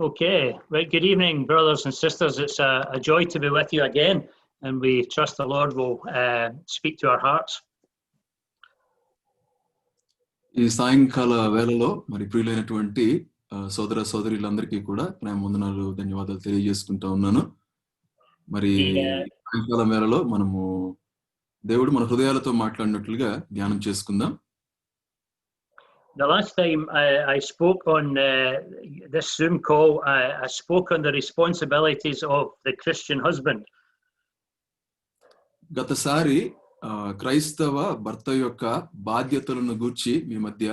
Okay, right. Good evening, brothers and sisters. It's a joy to be with you again, and we trust the Lord will speak to our hearts. ఈ సాయంకాల వేళలో మరి ప్రియులైనటువంటి సోదర సోదరులందరికీ కూడా ప్రేమ వందనాలు ధన్యవాదాలు తెలియజేసుకుంటా ఉన్నాను. మరి సాయంకాల వేళలో మనము దేవుడు మన హృదయాలతో మాట్లాడినట్లుగా ధ్యానం చేసుకుందాం. The last time I spoke on this Zoom call, I spoke on the responsibilities of the Christian husband. గతసారి క్రైస్తవ భర్త యొక్క బాధ్యతలను గూర్చి మీ మధ్య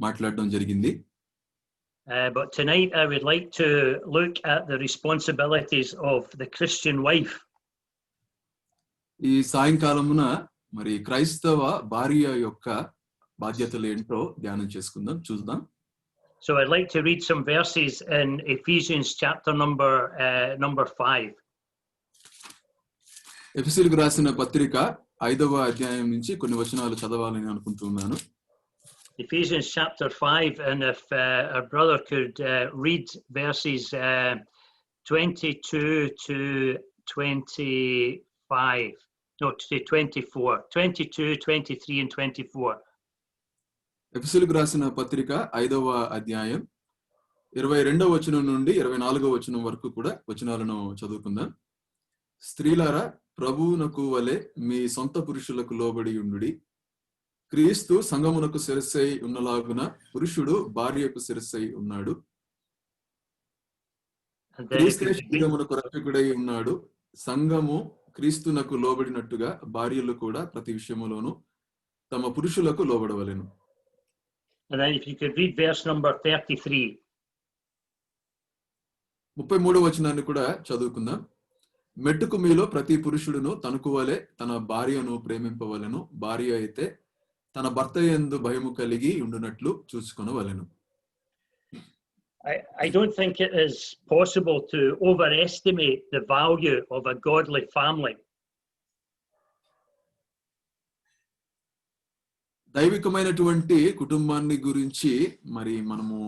మాట్లాడడం జరిగింది. But tonight I would like to look at the responsibilities of the Christian wife. ఈ సాయంకాలమున మరి క్రైస్తవ భార్య యొక్క బాధ్యతలు ఏంటో ధ్యానం చేసుకుందాం, చూద్దాం. So I'd like to read some verses in Ephesians chapter number 5. ఎఫెసీయులకు రాసిన పత్రిక 5వ అధ్యాయం నుంచి కొన్ని వచనాలు చదవాలని అనుకుంటున్నాను. Ephesians chapter 5, and if our brother could read verses 22 to 25, no, to 24, 22, 23 and 24. ఎఫెసీయులకు రాసిన పత్రిక 5వ అధ్యాయం 22వ వచనం నుండి 24వ వచనం వరకు కూడా వచనాలను చదువుకుందాం. స్త్రీలారా, ప్రభువునకు వలె మీ సొంత పురుషులకు లోబడి ఉండుడి. క్రీస్తు సంఘమునకు శిరస్సై ఉన్నలాగున పురుషుడు భార్యకు శిరస్సై ఉన్నాడు. క్రీస్తే శరీరమునకు రక్షకుడై ఉన్నాడు. సంఘము క్రీస్తునకు లోబడినట్టుగా భార్యలు కూడా ప్రతి విషయములోను తమ పురుషులకు లోబడవలెను. And then if you could read verse number 33. 33వ వచనాన్ని కూడా చదువుకుందాం. మెట్టుకు మీలో ప్రతి పురుషుడును తనకు వలె తన భార్యను ప్రేమింపవలెను. భార్య అయితే తన భర్త యందు భయము కలిగి ఉండునట్లు చూసుకొనవలెను. I don't think it is possible to overestimate the value of a godly family. దైవికమైనటువంటి కుటుంబాన్ని గురించి మరి మనము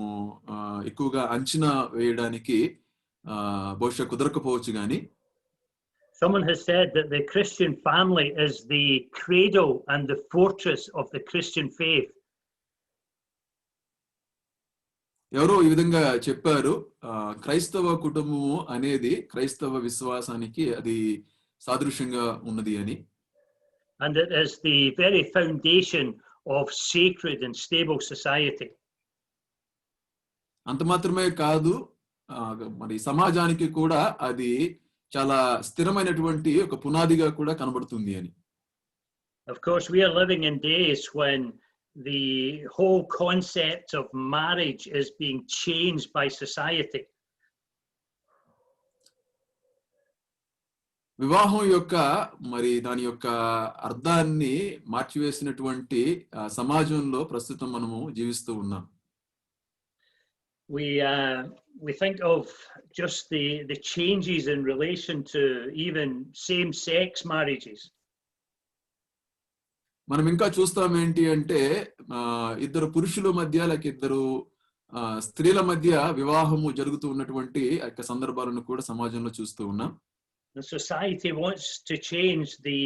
ఎక్కువగా అంచనా వేయడానికి బహుశా కుదరకపోవచ్చు గాని, someone has said that the Christian family is the cradle and the fortress of the Christian faith. ఎవరో ఈ విధంగా చెప్పారు, క్రైస్తవ కుటుంబము అనేది క్రైస్తవ విశ్వాసానికి అది సాదృశ్యంగా ఉన్నది అని. And it is the very foundation of sacred and stable society. అంత మాత్రమే కాదు, మరి సమాజానికి కూడా అది చాలా స్థిరమైనటువంటి ఒక పునాదిగా కూడా కనబడుతుంది అని. Of course, we are living in days when the whole concept of marriage is being changed by society. వివాహం యొక్క మరి దాని యొక్క అర్థాన్ని మార్చివేసినటువంటి సమాజంలో ప్రస్తుతం మనము జీవిస్తూ ఉన్నాం. We think of just the changes in relation to even same-sex marriages. మనం ఇంకా చూస్తాం ఏంటి అంటే ఇద్దరు పురుషుల మధ్య లేక ఇద్దరు స్త్రీల మధ్య వివాహము జరుగుతూ ఉన్నటువంటి సందర్భాలను కూడా సమాజంలో చూస్తూ ఉన్నాం. The society wants to change the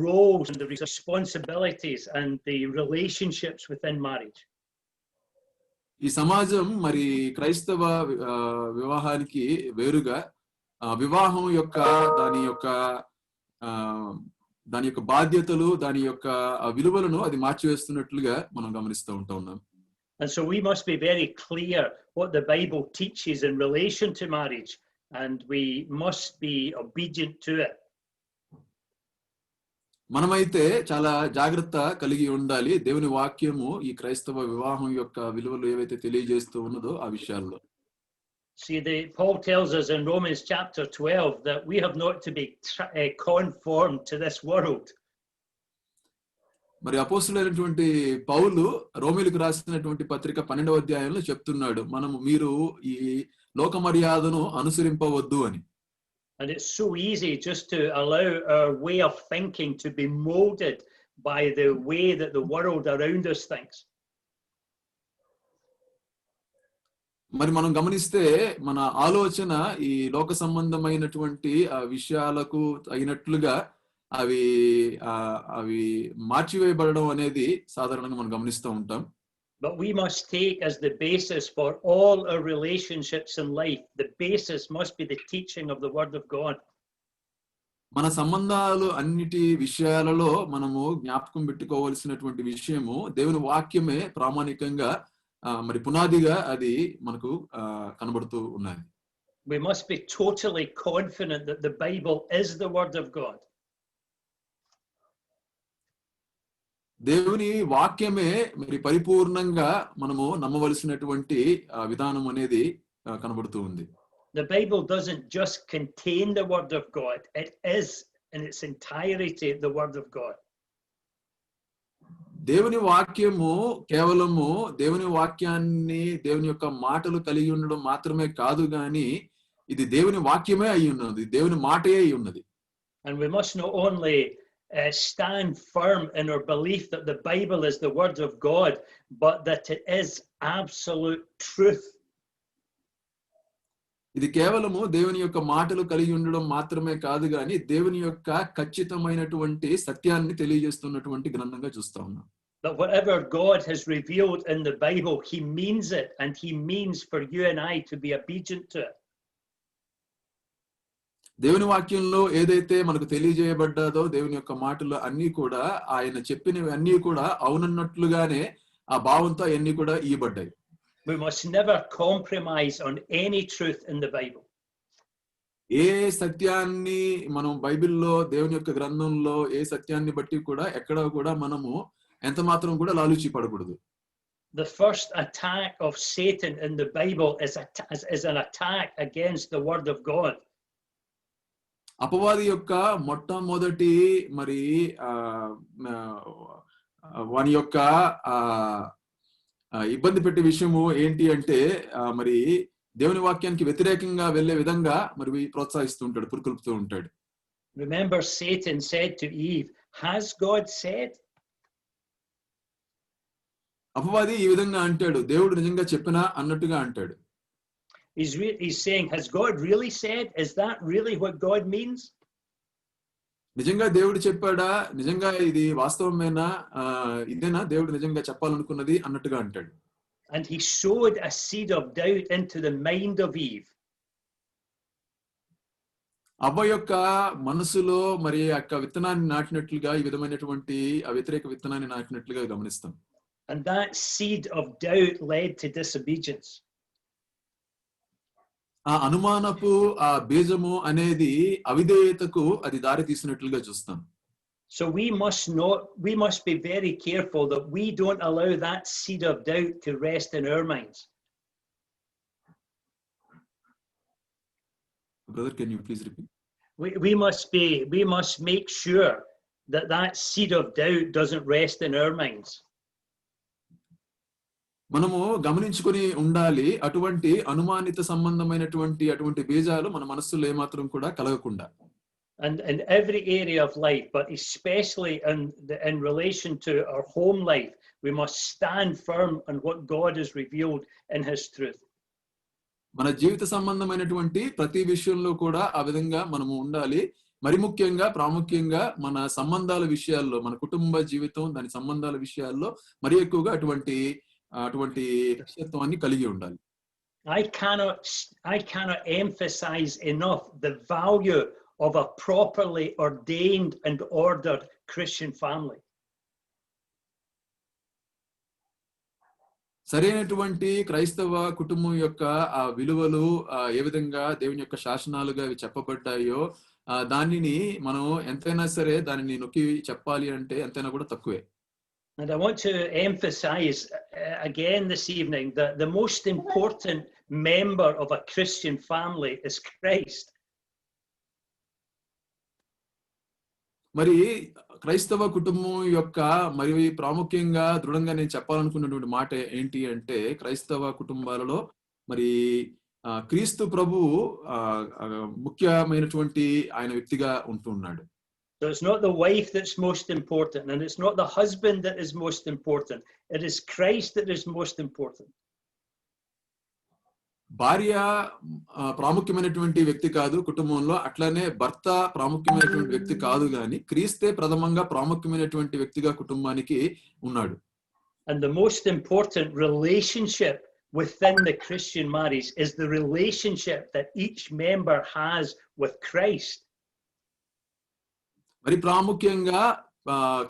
roles and the responsibilities and the relationships within marriage. ఈ సమాజం మరి క్రైస్తవ వివాహానికి వేరుగా వివాహం యొక్క దాని యొక్క బాధ్యతలు, దాని యొక్క విలువలను అది మార్చివేస్తున్నట్లుగా మనం గమనిస్తూ ఉన్నాం. And so we must be very clear what the Bible teaches in relation to marriage, and we must be obedient to it. మనమైతే చాలా జాగ్రత్త కలిగి ఉండాలి దేవుని వాక్యము ఈ క్రైస్తవ వివాహం యొక్క విలువలు ఏవైతే తెలియజేస్తూ ఉన్నదో ఆ విషయాల్లో. See, Paul tells us in Romans chapter 12 that we have not to be conformed to this world. మరి అపోస్తలుడైనటువంటి పౌలు రోమీయులకు రాసినటువంటి పత్రిక 12వ అధ్యాయంలో చెప్తున్నాడు, మీరు ఈ లోక మర్యాదను అనుసరింపవద్దు అని. And it's so easy just to allow our way of thinking to be molded by the way that the world around us thinks. మరి మనం గమనిస్తే మన ఆలోచన ఈ లోక సంబంధమైనటువంటి విషయాలకు అయినట్లుగా అవి అవి మార్చివేయబడడం అనేది సాధారణంగా మనం గమనిస్తూ ఉంటాం. But we must take as the basis for all our relationships in life, the basis must be the teaching of the Word of God. మన సంబంధాలు అన్నిటి విషయాలలో మనము జ్ఞాపకం పెట్టుకోవాల్సినటువంటి విషయము దేవుని వాక్యమే ప్రామాణికంగా మరి పునాదిగా అది మనకు కనబడుతూ ఉన్నది. We must be totally confident that the Bible is the Word of God. దేవుని వాక్యమే మరి పరిపూర్ణంగా మనము నమ్మవలసినటువంటి విధానం అనేది కనబడుతూ ఉంది. The Bible doesn't just contain the Word of God, it is in its entirety the Word of God. దేవుని వాక్యము కేవలము దేవుని వాక్యాన్ని దేవుని యొక్క మాటలు కలిగి ఉండడం మాత్రమే కాదు గాని ఇది దేవుని వాక్యమే అయి ఉన్నది, దేవుని మాటే అయి ఉన్నది. And we must not only stand firm in our belief that the Bible is the Word of God, but that it is absolute truth. ఇది కేవలము దేవుని యొక్క మాటలు కలిగి ఉండడం మాత్రమే కాదు గాని దేవుని యొక్క ఖచ్చితమైనటువంటి సత్యాన్ని తెలియజేస్తున్నటువంటి గ్రంథంగా చూస్తా ఉన్నాం. That whatever God has revealed in the Bible, he means it, and he means for you and I to be obedient to it. దేవుని వాక్యంలో ఏదైతే మనకు తెలియజేయబడ్డాదో దేవుని యొక్క మాటలు అన్నీ కూడా ఆయన చెప్పినవి అన్నీ కూడా అవునన్నట్లుగానే ఆ భావంతో అన్నీ కూడా ఇయ్యబడ్డాయి. We must never compromise on any truth in the Bible. ఏ సత్యాన్ని మనం బైబిల్లో దేవుని యొక్క గ్రంథంలో ఏ సత్యాన్ని బట్టి కూడా ఎక్కడ కూడా మనము ఎంత మాత్రం కూడా లాలూచి పడకూడదు. The first attack of Satan in the Bible is an attack against the Word of God. అపవాది యొక్క మొట్టమొదటి మరి వాని యొక్క ఇబ్బంది పెట్టే విషయము ఏంటి అంటే మరి దేవుని వాక్యానికి వ్యతిరేకంగా వెళ్ళే విధంగా మరి ప్రోత్సహిస్తూ ఉంటాడు, పురుకొల్పుతూ ఉంటాడు. Remember, Satan said to Eve, "Has God said?" అపవాది ఈ విధంగా అంటాడు, దేవుడు నిజంగా చెప్పినా అన్నట్టుగా అంటాడు. He's saying, "Has God really said? Is that really what God means?" నిజంగా దేవుడు చెప్పాడా, నిజంగా ఇది వాస్తవమేనా, ఇదేనా దేవుడు నిజంగా చెప్పాలనుకున్నది అన్నట్టుగా అంటాడు. And he sowed a seed of doubt into the mind of Eve. అవ్వ యొక్క మనసులో మరి యొక్క విత్తనాన్ని నాటినట్లుగా ఈ విధమైనటువంటి వ్యతిరేక విత్తనాన్ని నాటినట్లుగా గమనిస్తాం. And that seed of doubt led to disobedience. ఆ అనుమానపు ఆ బీజము అనేది అవిధేయతకు అది దారి తీసినట్లుగా చూస్తాం. So we must be very careful that we don't allow that seed of doubt to rest in our minds. Brother, can you please repeat? We must make sure that seed of doubt doesn't rest in our minds. మనము గమనించుకొని ఉండాలి, అటువంటి అనుమానిత సంబంధమైనటువంటి అటువంటి బీజాలు మన మనస్సులో ఏమాత్రం కూడా కలగకుండా. And in every area of life, but especially in relation to our home life, we must stand firm on what God has revealed in his truth. మన జీవిత సంబంధమైనటువంటి ప్రతి విషయంలో కూడా ఆ విధంగా మనము ఉండాలి. మరి ముఖ్యంగా ప్రాముఖ్యంగా మన సంబంధాల విషయాల్లో, మన కుటుంబ జీవితం దాని సంబంధాల విషయాల్లో మరి ఎక్కువగా అటువంటి ఖచ్చితత్వాన్ని కలిగి ఉండాలి. I cannot emphasize enough the value of a properly ordained and ordered Christian family. సరైనటువంటి క్రైస్తవ కుటుంబం యొక్క ఆ విలువలు ఏ విధంగా దేవుని యొక్క శాసనాలుగా అవి చెప్పబడ్డాయో దానిని మనం ఎంతైనా సరే దానిని నొక్కి చెప్పాలి అంటే ఎంతైనా కూడా తక్కువే. And I want to emphasize again this evening that the most important member of a Christian family is Christ. మరి క్రైస్తవ కుటుంబం యొక్క మరి ప్రాముఖ్యంగా దృఢంగా నేను చెప్పాలనుకున్నటువంటి మాట ఏంటి అంటే క్రైస్తవ కుటుంబాలలో మరి క్రీస్తు ప్రభువు ముఖ్యమైనటువంటి ఆయన వ్యక్తిగా ఉంటూ ఉన్నాడు. So it's not the wife that's most important, and it's not the husband that is most important. It is Christ that is most important. భార్య ప్రాముఖ్యమైనటువంటి వ్యక్తి కాదు కుటుంబంలో, అట్లానే భర్త ప్రాముఖ్యమైనటువంటి వ్యక్తి కాదు, గాని క్రీస్తే ప్రథమంగా ప్రాముఖ్యమైనటువంటి వ్యక్తిగా కుటుంబానికి ఉన్నాడు. And the most important relationship within the Christian marriage is the relationship that each member has with Christ. మరి ప్రాముఖ్యంగా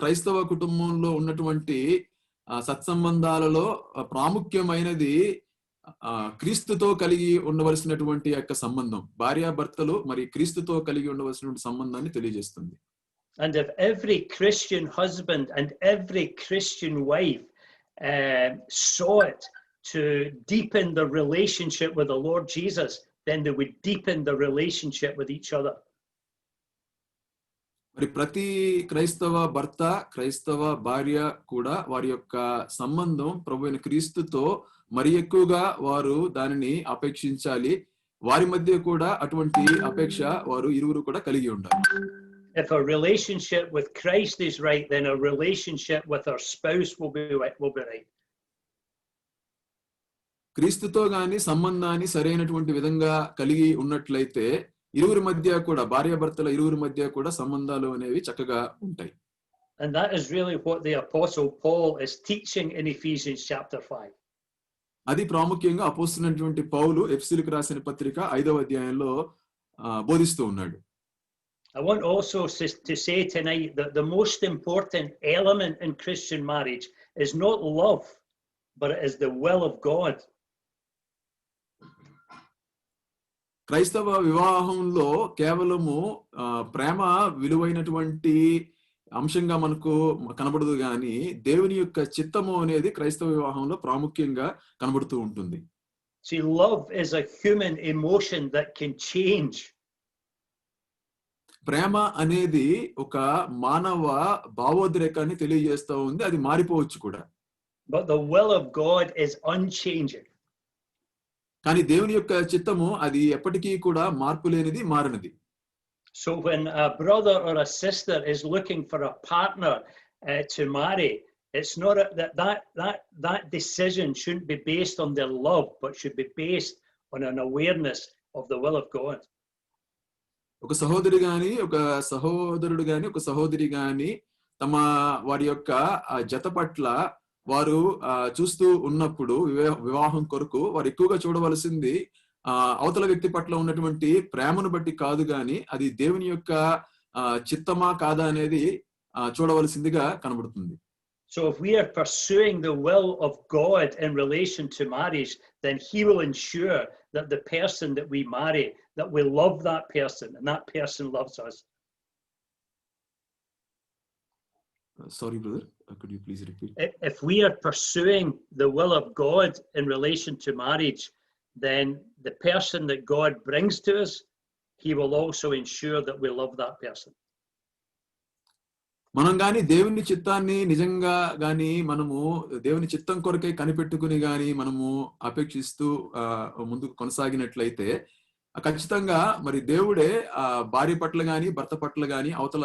క్రైస్తవ కుటుంబంలో ఉన్నటువంటి సత్సంబంధాలలో ప్రాముఖ్యమైనది క్రీస్తుతో కలిగి ఉండవలసినటువంటి యొక్క సంబంధం. భార్యాభర్తలు మరి క్రీస్తుతో కలిగి ఉండవలసినటువంటి సంబంధాన్ని తెలియజేస్తుంది. And if every Christian husband and every Christian wife sought to deepen the relationship with the Lord Jesus, then they would deepen the relationship with each other. మరి ప్రతి క్రైస్తవ భర్త, క్రైస్తవ భార్య కూడా వారి యొక్క సంబంధం ప్రభువైన క్రీస్తుతో మరి ఎక్కువగా వారు దానిని అపేక్షించాలి. వారి మధ్య కూడా అటువంటి అపేక్ష వారు ఇరువురు కూడా కలిగి ఉండాలి. If our relationship with Christ is right, then our relationship with our spouse will be right. క్రీస్తుతో గాని సంబంధాన్ని సరైనటువంటి విధంగా కలిగి ఉన్నట్లయితే ఇరువురి మధ్య కూడా, భార్యాభర్తల ఇరువురి మధ్య కూడా సంబంధాలు అనేవి చక్కగా ఉంటాయి. And that is really what the Apostle Paul is teaching in Ephesians chapter 5. అది ప్రాముఖ్యంగా అపోస్తలుడైనటువంటి పౌలు ఎఫెసీయులకు రాసిన పత్రిక 5వ అధ్యాయంలో బోధిస్తూ ఉన్నాడు. I want also to say tonight that the most important element in Christian marriage is not love, but it is the will of God. క్రైస్తవ వివాహంలో కేవలము ప్రేమ విలువైనటువంటి అంశంగా మనకు కనబడదు, గాని దేవుని యొక్క చిత్తము అనేది క్రైస్తవ వివాహంలో ప్రాముఖ్యంగా కనబడుతూ ఉంటుంది. See, love is a human emotion that can change. ప్రేమ అనేది ఒక మానవ భావోద్రేకాన్ని తెలియజేస్తూ ఉంది, అది మారిపోవచ్చు కూడా. But the will of God is unchanging. కానీ దేవుని యొక్క చిత్తము అది ఎప్పటికీ కూడా మార్పు లేనిది, మారనిది. So when a brother or a sister is looking for a partner to marry, it's not that decision shouldn't be based on their love, but should be based on an awareness of the will of God. ఒక సహోదరి గాని, ఒక సహోదరుడు గాని, ఒక సహోదరి గాని తమ వారి యొక్క జత పట్ల వారు చూస్తూ ఉన్నప్పుడు వివాహం కొరకు వారు ఎక్కువగా చూడవలసింది అవతల వ్యక్తి పట్ల ఉన్నటువంటి ప్రేమను బట్టి కాదు, గాని అది దేవుని యొక్క చిత్తమా కాదా అనేది చూడవలసిందిగా కనబడుతుంది. So if we are pursuing the will of God in relation to marriage, then he will ensure that the person that we marry, that we love that person and that person loves us. Sorry brother, could you please repeat? If we are pursuing the will of God in relation to marriage, then the person that God brings to us, he will also ensure that we love that person. మనం గాని దేవుని చిత్తాన్ని నిజంగా గాని మనము దేవుని చిత్తం కొరకే కనిపెట్టుకుని గాని మనము అపేక్షిస్తూ ముందుకు కొనసాగినట్లయితే ఖచ్చితంగా మరి దేవుడే భార్య పట్ల గాని భర్త పట్ల గాని అవతల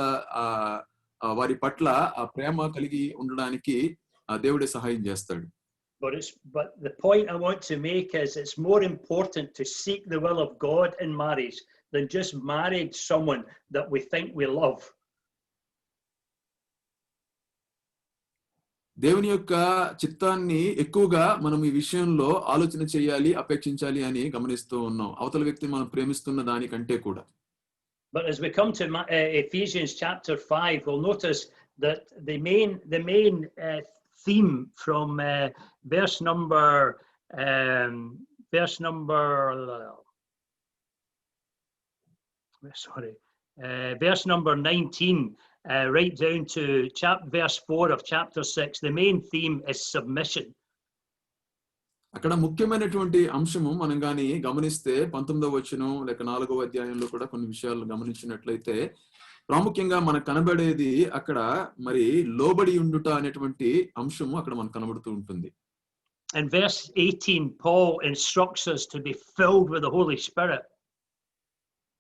వారి పట్ల ఆ ప్రేమ కలిగి ఉండడానికి దేవుడే సహాయం చేస్తాడు. But the point I want to make is it's more important to seek the will of God in marriage than just marry someone that we think we love. దేవుని యొక్క చిత్తాన్ని ఎక్కువగా మనం ఈ విషయంలో ఆలోచన చేయాలి, అపేక్షించాలి అని గమనిస్తూ ఉన్నాం, అవతల వ్యక్తి మనం ప్రేమిస్తున్న దానికంటే కూడా. But as we come to Ephesians chapter 5, we'll notice that the main theme from verse number 19 right down to verse 4 of chapter 6, the main theme is submission. అక్కడ ముఖ్యమైనటువంటి అంశము మనం గాని గమనిస్తే 19వ వచనం లేక 4వ అధ్యాయంలో కూడా కొన్ని విషయాలు గమనించినట్లయితే ప్రాముఖ్యంగా మనకు కనబడేది అక్కడ మరి లోబడి ఉండుట అనేటువంటి అంశము అక్కడ మనకు కనబడుతూ ఉంటుంది. In verse 18, Paul instructs us to be filled with the Holy Spirit.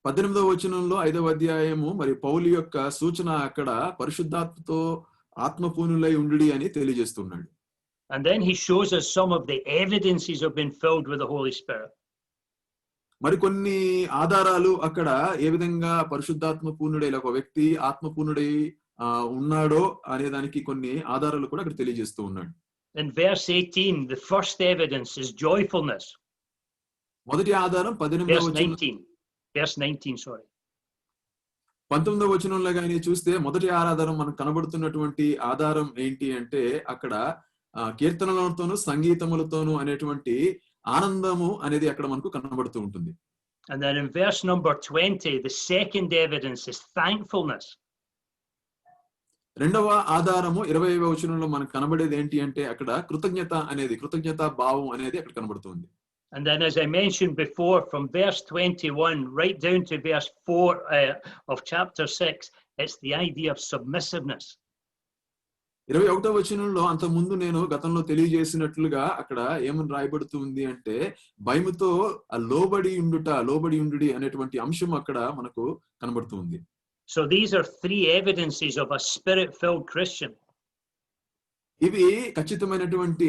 18వ వచనంలో 5వ అధ్యాయము మరి పౌలు యొక్క సూచన అక్కడ పరిశుద్ధాత్మతో ఆత్మపూర్ణులై ఉండుడి అని తెలియజేస్తున్నాడు. And then he shows us some of the evidences of being filled with the Holy Spirit. మరికొన్ని ఆధారాలు అక్కడ ఏ విధంగా పరిశుద్ధాత్మ పూర్ణుడై ఒక వ్యక్తి ఆత్మపూర్ణుడై ఉన్నాడో అనే దానికి కొన్ని ఆధారాలు కూడా అక్కడ తెలియజేస్తూ ఉన్నాడు. In verse 18, the first evidence is joyfulness. మొదటి ఆధారం 18వ వచనం. Verse 19, sorry. 19వ వచనంలో గాని చూస్తే మొదటి ఆధారం మనకు కనబడుతున్నటువంటి ఆధారం ఏంటి అంటే అక్కడ కీర్తనలతోనూ సంగీతములతోనూ అనేటువంటి ఆనందము అనేది అక్కడ మనకు కనబడుతూ ఉంటుంది. And then in verse number 20, the second evidence is thankfulness. రెండవ ఆధారము 20వ వచనంలో మనకు కనబడేది ఏంటి అంటే అక్కడ కృతజ్ఞతా భావం అనేది అక్కడ కనబడుతుంది. And then, as I mentioned before, from verse 21 right down to verse 4 of chapter 6, it's the idea of submissiveness. 21వ వచనంలో అంత ముందు నేను గతంలో తెలియజేసినట్లుగా అక్కడ ఏమని రాయబడుతుంది అంటే భయముతో లోబడి ఉండుడి అనేటువంటి అంశం అక్కడ మనకు కనబడుతుంది. So these are three evidences of a spirit-filled Christian. ఇవి ఖచ్చితమైనటువంటి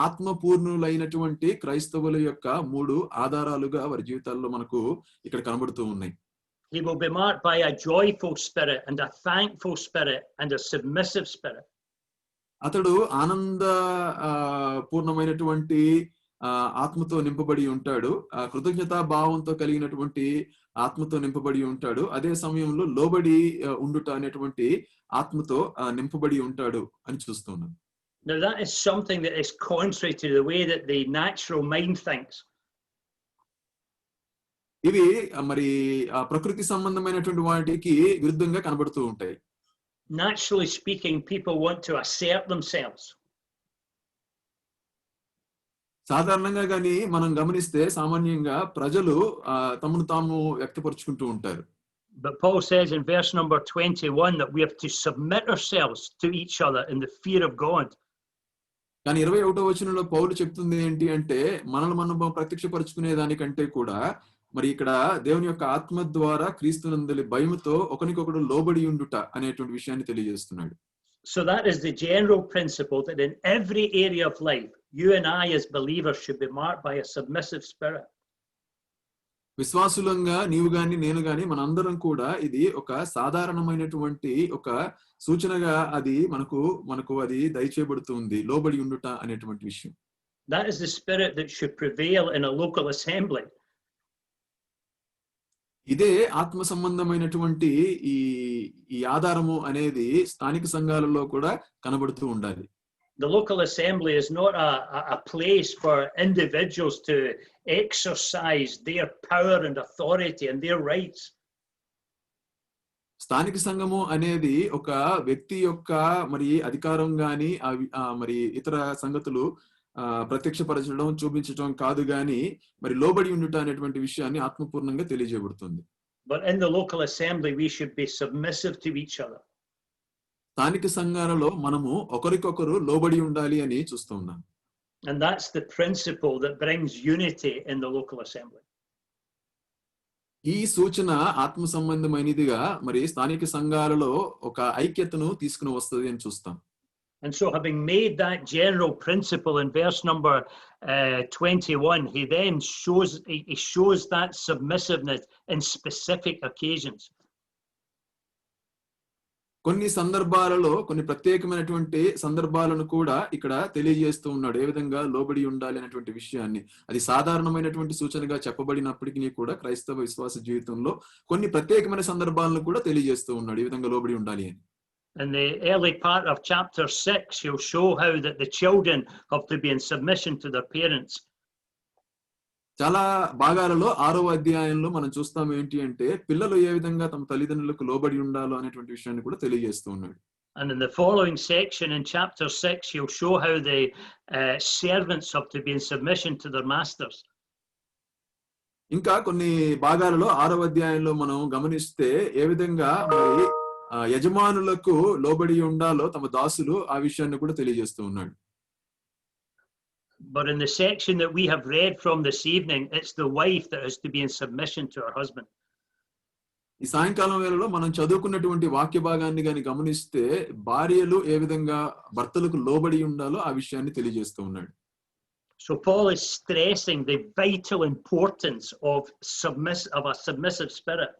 ఆత్మపూర్ణులైనటువంటి క్రైస్తవుల యొక్క మూడు ఆధారాలుగా వారి జీవితాల్లో మనకు ఇక్కడ కనబడుతూ ఉన్నాయి. He will be marked by a joyful spirit and a thankful spirit and a submissive spirit. అతడు ఆనంద పూర్ణమైనటువంటి ఆత్మతో నింపబడి ఉంటాడు, కృతజ్ఞతా భావంతో కలిగినటువంటి ఆత్మతో నింపబడి ఉంటాడు, అదే సమయంలో లోబడి ఉండుట అనేటువంటి ఆత్మతో నింపబడి ఉంటాడు అని చూస్తున్నాం. Now that is something that is contrary to the way that the natural mind thinks. ఇవి మరి ప్రకృతి సంబంధమైనటువంటి వాటికి విరుద్ధంగా కనబడుతూ ఉంటాయి. Naturally speaking, people want to assert themselves. సాధారణంగా గాని మనం గమనిస్తే సామాన్యంగా ప్రజలు తమను తాము వ్యక్తపరుచుకుంటూ ఉంటారు. But Paul says in verse number 21 that we have to submit ourselves to each other in the fear of God. కానీ 21వ వచనంలో పౌలు చెప్తుంది ఏంటి అంటే మనల్ని మనం ప్రత్యక్షపరుచుకునే దానికంటే కూడా మరి ఇక్కడ దేవుని యొక్క ఆత్మ ద్వారా క్రీస్తునందలి భయముతో ఒకరికొకడు లోబడి ఉండుట అనేటువంటి విషయాన్ని తెలియజేస్తున్నాడు. So that is the general principle that in every area of life, you and I as believers should be marked by a submissive spirit. విశ్వాసులంగా నీవు గాని నేను గాని మనందరం కూడా ఇది ఒక సాధారణమైనటువంటి ఒక సూచనగా అది మనకు అది దయచేయబడుతుంది, లోబడి ఉండుట అనేటువంటి విషయం. That is the spirit that should prevail in a local assembly. ఇదే ఆత్మ సంబంధమైనటువంటి ఈ ఆధారము అనేది స్థానిక సంఘాలలో కూడా కనబడుతూ ఉండాలి. The local assembly is not a place for individuals to exercise their power and authority and their rights. స్థానిక సంఘము అనేది ఒక వ్యక్తి యొక్క మరి అధికారం గాని మరి ఇతర సంగతులు ప్రత్యక్షపరచడం చూపించడం కాదు గాని మరి లోబడి ఉండుట అనేటువంటి విషయాన్ని ఆత్మపూర్ణంగా తెలియజేయబడుతుంది. But in the local assembly we should be submissive to each other. స్థానిక సంఘాలలో మనము ఒకరికొకరు లోబడి ఉండాలి అని చూస్తూ ఉన్నాం. And that's the principle that brings unity in the local assembly. ఈ సూచన ఆత్మ సంబంధమైనదిగా మరి స్థానిక సంఘాలలో ఒక ఐక్యతను తీసుకుని వస్తుంది అని చూస్తాం. And so having made that general principle in verse number 21, he then shows that submissiveness in specific occasions. కొన్ని సందర్భాలలో కొన్ని ప్రత్యేకమైనటువంటి సందర్భాలను కూడా ఇక్కడ తెలియజేస్తూ ఉన్నాడు. ఏ విధంగా లోబడి ఉండాలి అనేటువంటి విషయాన్ని అది సాధారణమైనటువంటి సూచనగా చెప్పబడినప్పటికీ కూడా క్రైస్తవ విశ్వాస జీవితంలో కొన్ని ప్రత్యేకమైన సందర్భాలను కూడా తెలియజేస్తూ ఉన్నాడు ఈ విధంగా లోబడి ఉండాలి అని. In the early part of chapter 6, he'll show how that the children have to be in submission to their parents. చాలా భాగాలలో 6వ అధ్యాయంలో మనం చూస్తాం ఏంటి అంటే పిల్లలు ఏ విధంగా తమ తల్లిదండ్రులకు లోబడి ఉండాలో అనేటువంటి విషయాన్ని కూడా తెలియజేస్తూ ఉన్నాడు. And in the following section in chapter 6, he'll show how the servants have to be in submission to their masters. ఇంకా కొన్ని భాగాలలో 6వ అధ్యాయంలో మనం గమనిస్తే ఏ విధంగా మరి యజమానులకు లోబడి ఉండాలో తమ దాసులు ఆ విషయాన్ని కూడా తెలియజేస్తూ ఉన్నాడు. But in the section that we have read from this evening, it's the wife that has to be in submission to her husband. ఈ సాయంకాలం వేళలో మనం చదువుకున్నటువంటి వాక్య భాగాన్ని గాని గమనిస్తే భార్యలు ఏ విధంగా భర్తలకు లోబడి ఉండాలో ఆ విషయాన్ని తెలియజేస్తూ ఉన్నాడు. So Paul is stressing the vital importance of a submissive spirit.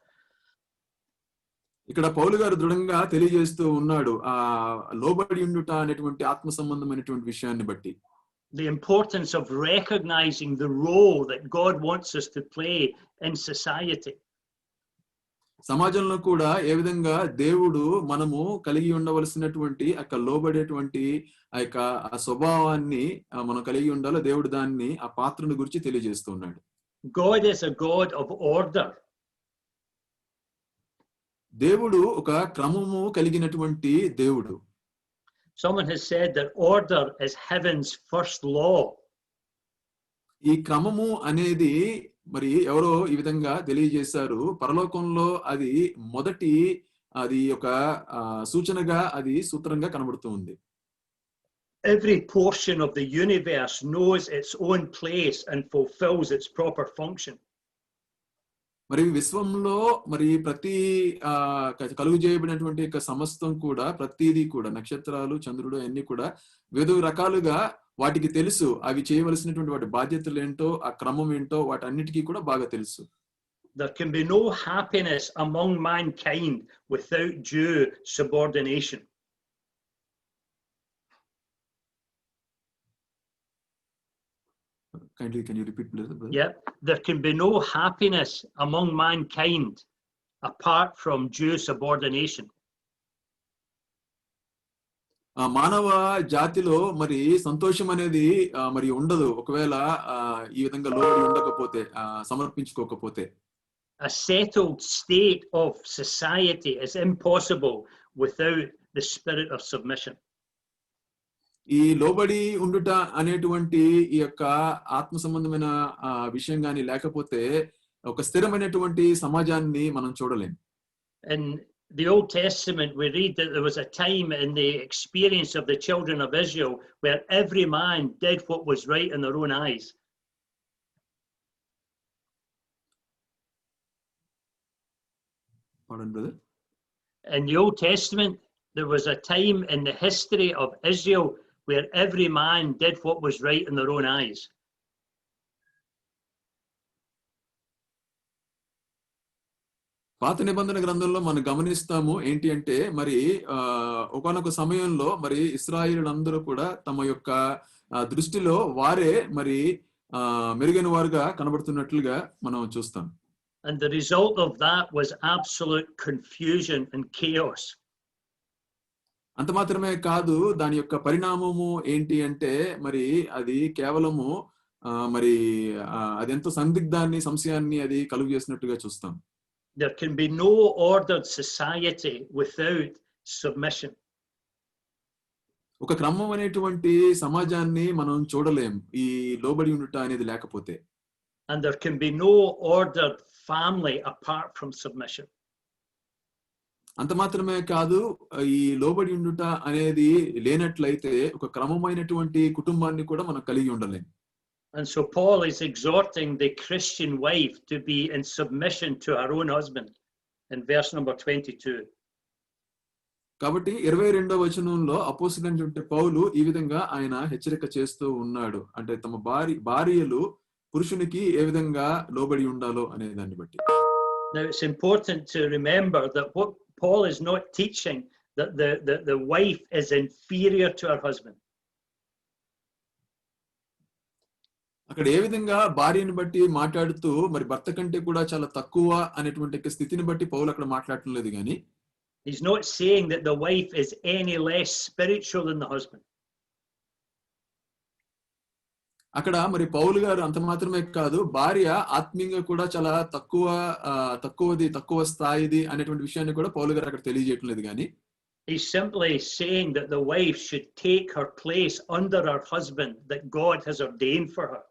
ఇక్కడ పౌలు గారు దృఢంగా తెలియజేస్తూ ఉన్నాడు ఆ లోబడి ఉండుట అనేటువంటి ఆత్మ సంబంధమైనటువంటి విషయాన్ని బట్టి. The importance of recognizing the role that God wants us to play in society. సమాజంలో కూడా ఏ విధంగా దేవుడు మనము కలిగి ఉండవలసినటువంటి లోబడేటువంటి ఆ స్వభావాన్ని మనం కలిగి ఉండాలో దేవుడు దాన్ని ఆ పాత్రను గురించి తెలియజేస్తూ ఉన్నాడు. God is a God of order. దేవుడు ఒక క్రమము కలిగినటువంటి దేవుడు. Someone has said that order is heaven's first law. ఈ క్రమము అనేది మరి ఎవరో ఈ విధంగా తెలియజేశారు, పరలోకంలో అది మొదటి అది ఒక సూచనగా అది సూత్రంగా కనబడుతూ ఉంది. Every portion of the universe knows its own place and fulfills its proper function. మరి విశ్వంలో మరి ప్రతి కలుగు చేయబడినటువంటి సమస్తం కూడా ప్రతిదీ కూడా నక్షత్రాలు చంద్రుడు అన్ని కూడా వివిధ రకాలుగా వాటికి తెలుసు అవి చేయవలసినటువంటి వాటి బాధ్యతలు ఏంటో ఆ క్రమం ఏంటో వాటన్నిటికీ కూడా బాగా తెలుసు. There can be no happiness among mankind without due subordination. Can you repeat, brother? Yeah, there can be no happiness among mankind apart from due subordination. మానవ జాతిలో మరి సంతోషం అనేది మరి ఉండదు ఒకవేళ ఈ విధంగా లోబడి ఉండకపోతే సమర్పించుకోకపోతే. A settled state of society is impossible without the spirit of submission. ఈ లోబడి ఉండుట అనేటువంటి ఈ యొక్క ఆత్మ సంబంధమైన విషయం గాని లేకపోతే ఒక స్థిరమైనటువంటి సమాజాన్ని మనం చూడలేం. In the Old Testament we read that there was a time in the experience of the children of Israel where every man did what was right in their own eyes. Pardon, brother? In the Old Testament there was a time in the history of Israel where every man did what was right in their own eyes. పాత నిబంధన గ్రంథంలో మనం గమనిస్తాము ఏంటి అంటే మరి ఒకానొక సమయంలో మరి ఇశ్రాయేలులందరూ కూడా తమ యొక్క దృష్టిలో వారే మరి మెరుగైన వారుగా కనబడుతున్నట్లుగా మనం చూస్తాం. And the result of that was absolute confusion and chaos. అంత మాత్రమే కాదు దాని యొక్క పరిణామము ఏంటి అంటే మరి అది కేవలము మరి అదెంతో సందిగ్ధాన్ని సంశయాన్ని అది కలుగు చేసినట్టుగా చూస్తాం. There can be no ordered society without submission. ఒక క్రమం అనేటువంటి సమాజాన్ని మనం చూడలేం ఈ లోబడి ఉండుట అనేది లేకపోతే. And there can be no ordered family apart from submission. అంత మాత్రమే కాదు ఈ లోబడి ఉండుట అనేది లేనట్లయితే ఒక క్రమమైనటువంటి కుటుంబాన్ని కూడా మనం కలిగి ఉండలేం. And so Paul is exhorting the Christian wife to be in submission to her own husband in verse number 22. కాబట్టి 22వ వచనంలో అపోస్తలుడైనటువంటి పౌలు ఈ విధంగా ఆయన హెచ్చరిక చేస్తూ ఉన్నాడు. అంటే తమ భార్యలు పురుషునికి ఏ విధంగా లోబడి ఉండాలో అనే దాన్ని బట్టి. Now it's important to remember that what Paul is not teaching that the wife is inferior to her husband. అక్కడ ఏ విధంగా భార్యని బట్టి మాట్లాడుతూ మరి భర్త కంటే కూడా చాలా తక్కువ అనేటువంటి స్థితిని బట్టి పౌలు అక్కడ మాట్లాడటం లేదు కానీ he's not saying that the wife is any less spiritual than the husband. అక్కడ మరి పౌలు గారు అంత మాత్రమే కాదు భార్య ఆత్మీయంగా కూడా చాలా తక్కువ స్థాయిది అనేటువంటి విషయాన్ని కూడా పౌలు గారు అక్కడ తెలియజేయటం లేదు కానీ he's simply saying that the wife should take her place under her husband that God has ordained for her.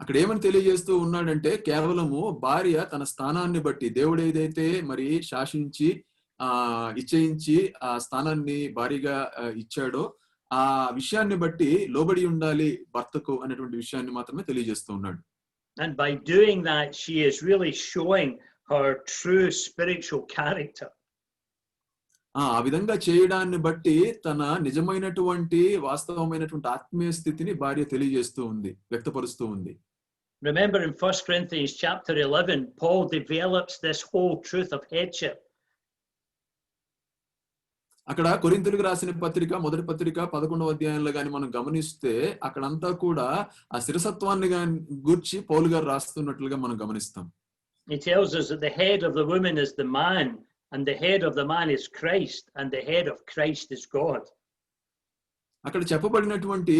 అక్కడ ఏమని తెలియజేస్తూ ఉన్నాడంటే కేవలము భార్య తన స్థానాన్ని బట్టి దేవుడు ఏదైతే మరి శాసించి ఇచ్చేయించి ఆ స్థానాన్ని భార్యగా ఇచ్చాడో ఆ విషయాన్ని బట్టి లోబడి ఉండాలి భర్తకు అనేటువంటి విషయాన్ని మాత్రమే తెలియజేస్తూ ఉన్నాడు. And by doing that she is really showing her true spiritual character. ఆ విధంగా చేయడాన్ని బట్టి తన నిజమైనటువంటి వాస్తవమైనటువంటి ఆత్మీయ స్థితిని భార్య తెలియజేస్తూ ఉంది, వ్యక్తపరుస్తూ ఉంది. Remember in 1 Corinthians chapter 11, Paul develops this whole truth of headship. అక్కడ కొరింథీయులకు రాసిన పత్రిక మొదటి పత్రిక 11వ అధ్యాయంలో గాని మనం గమనిస్తే అక్కడంతా కూడా ఆ శిరసత్వాన్ని గూర్చి పౌలు గారు రాస్తున్నట్లుగా మనం గమనిస్తాం. He tells us that the head of the woman is the man, and the head of the man is Christ, and the head of Christ is God. అక్కడ చెప్పబడినటువంటి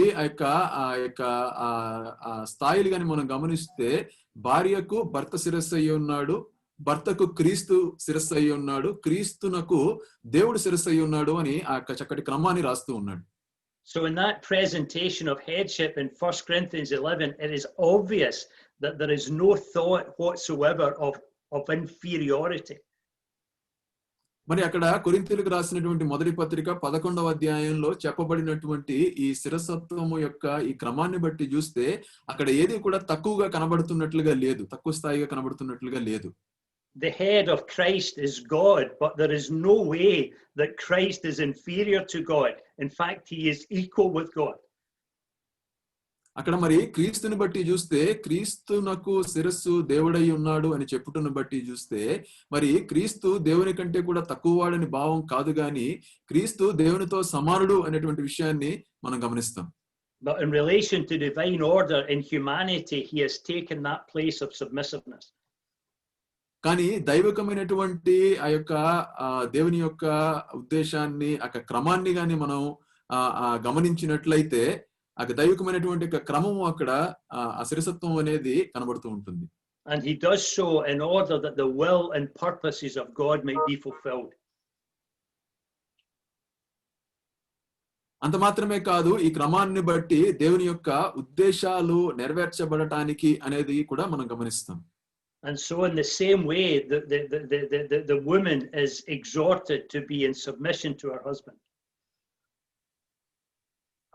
స్థాయిలు గాని మనం గమనిస్తే భార్యకు భర్త శిరస్సు అయి ఉన్నాడు, భర్తకు క్రీస్తు శిరస్సు అయి ఉన్నాడు, క్రీస్తునకు దేవుడు శిరస్సు అయి ఉన్నాడు అని ఆ చక్కటి క్రమాన్ని రాస్తూ ఉన్నాడు. So in that presentation of headship in 1 Corinthians 11, it is obvious that there is no thought whatsoever of inferiority. మరి అక్కడ కొరింథీయులకు రాసినటువంటి మొదటి పత్రిక 11వ అధ్యాయంలో చెప్పబడినటువంటి ఈ శిరసత్వము యొక్క ఈ క్రమాన్ని బట్టి చూస్తే అక్కడ ఏది కూడా తక్కువగా కనబడుతున్నట్లుగా లేదు, తక్కువ స్థాయిగా కనబడుతున్నట్లుగా లేదు. The head of Christ is God, but there is no way that Christ is inferior to God. In fact, he is equal with God. అక్కడ మరి క్రీస్తుని బట్టి చూస్తే క్రీస్తునకు శిరస్సు దేవుడై ఉన్నాడు అని చెప్పుటను బట్టి చూస్తే మరి క్రీస్తు దేవుని కంటే కూడా తక్కువ వాడని భావం కాదు గాని క్రీస్తు దేవునితో సమానుడు అనేటువంటి విషయాన్ని మనం గమనిస్తాం. But in relation to divine order in humanity, he has taken that place of submissiveness. కానీ దైవికమైనటువంటి ఆ యొక్క దేవుని యొక్క ఉద్దేశాన్ని ఆ క్రమాన్ని గాని మనం గమనించినట్లయితే ఆ దైవికమైనటువంటి క్రమము అక్కడ ఆ శిరసత్వం అనేది కనబడుతూ ఉంటుంది. And he does so in order that the will and purposes of God may be fulfilled. అంత మాత్రమే కాదు, ఈ క్రమాన్ని బట్టి దేవుని యొక్క ఉద్దేశాలు నెరవేర్చబడటానికి అనేది కూడా మనం గమనిస్తాం. And so in the same way, the woman is exhorted to be in submission to her husband.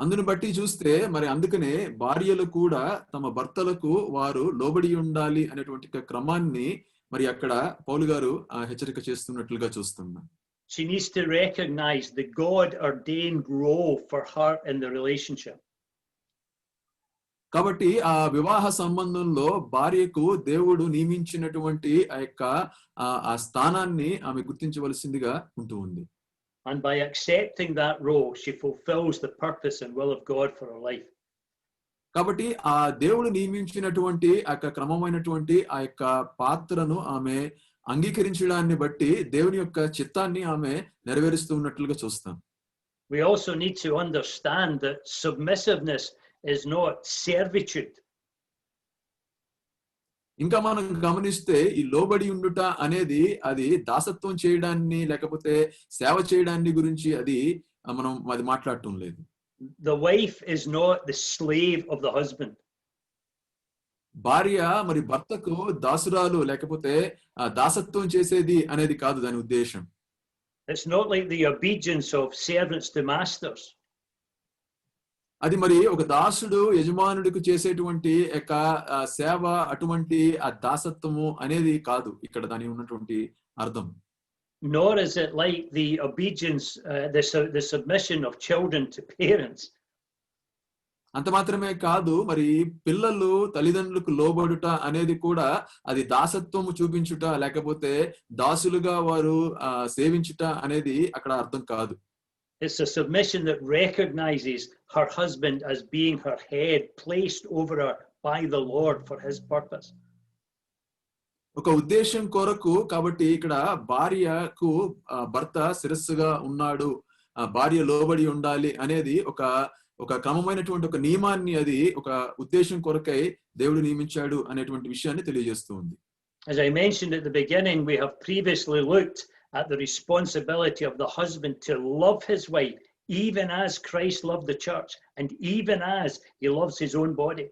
అందును బట్టి చూస్తే మరి అందుకనే భార్యలు కూడా తమ భర్తలకు వారు లోబడి ఉండాలి అనేటువంటి క్రమాన్ని మరి అక్కడ పౌలు గారు హెచ్చరిక చేస్తున్నట్లుగా చూస్తున్నాం. She needs to recognize the God-ordained role for her in the relationship. కాబట్టి ఆ వివాహ సంబంధంలో భార్యకు దేవుడు నియమించినటువంటి ఆ స్థానాన్ని ఆమె గుర్తించవలసిందిగా ఉంటూ ఉంది. And by accepting that role, she fulfills the purpose and will of God for her life. కాబట్టి ఆ దేవుడు నియమించినటువంటి ఆ క్రమమైనటువంటి ఆ యొక్క పాత్రను ఆమె అంగీకరించడాన్ని బట్టి దేవుని యొక్క చిత్తాన్ని ఆమె నెరవేరుస్తూ ఉన్నట్లుగా చూస్తాం. We also need to understand that submissiveness is not servitude. ఇంకా మనం గమనిస్తే ఈ లోబడి ఉండుట అనేది అది దాసత్వం చేయడాన్ని లేకపోతే సేవ చేయడాన్ని గురించి అది మాట్లాడటం లేదు. The wife is not the slave of the husband. భార్య మరి భర్తకు దాసురాలు లేకపోతే దాసత్వం చేసేది అనేది కాదు దాని ఉద్దేశం. It's not like the obedience of servants to masters. అది మరి ఒక దాసుడు యజమానుడికి చేసేటువంటి సేవ అటువంటి ఆ దాసత్వము అనేది కాదు ఇక్కడ దాని ఉన్నటువంటి అర్థం. Nor is it like the obedience, the submission of children to parents. అంత మాత్రమే కాదు, మరి పిల్లలు తల్లిదండ్రులకు లోబడుట అనేది కూడా అది దాసత్వము చూపించుట లేకపోతే దాసులుగా వారు సేవించుట అనేది అక్కడ అర్థం కాదు. It's a submission that recognizes her husband as being her head, placed over her by the Lord for his purpose. ఒక ఉద్దేశం కొరకు కాబట్టి ఇక్కడ భార్యకు భర్త శిరస్సుగా ఉన్నాడు, భార్య లోబడి ఉండాలి అనేది ఒక క్రమమైనటువంటి ఒక నియమాన్ని అది ఒక ఉద్దేశం కొరకై దేవుడు నియమించాడు అనేటువంటి విషయాన్ని తెలియజేస్తూ ఉంది. As I mentioned at the beginning, we have previously looked at the responsibility of the husband to love his wife, even as Christ loved the church, and even as he loves his own body.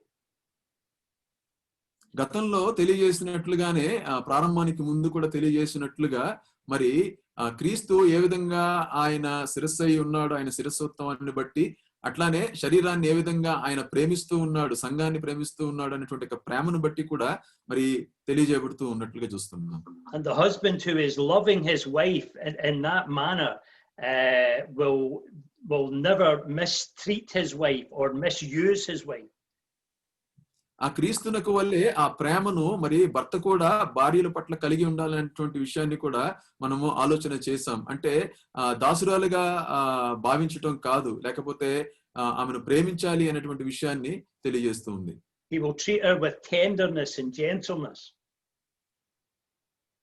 గతంలో తెలియజేసినట్లుగానే ప్రారంభానికి ముందు కూడా తెలియజేసినట్లుగా మరి క్రీస్తు ఏ విధంగా ఆయన శిరస్సై ఉన్నాడు, ఆయన శిరస్సత్వాన్ని బట్టి అట్లానే శరీరాన్ని ఏ విధంగా ఆయన ప్రేమిస్తూ ఉన్నాడు, సంఘాన్ని ప్రేమిస్తూ ఉన్నాడు అనేటువంటి ప్రేమను బట్టి కూడా మరి తెలియజేయబడుతూ ఉన్నట్లుగా చూస్తున్నాం. And the husband who is loving his wife in that manner will never mistreat his wife or misuse his wife. ఆ క్రీస్తునకు వల్లే ఆ ప్రేమను మరి భర్త కూడా భార్యల పట్ల కలిగి ఉండాలనేటువంటి విషయాన్ని కూడా మనము ఆలోచన చేశాం. అంటే దాసురాలుగా భావించటం కాదు, లేకపోతే ఆమెను ప్రేమించాలి అనేటువంటి విషయాన్ని తెలియజేస్తూ ఉంది. He will treat her with tenderness and gentleness.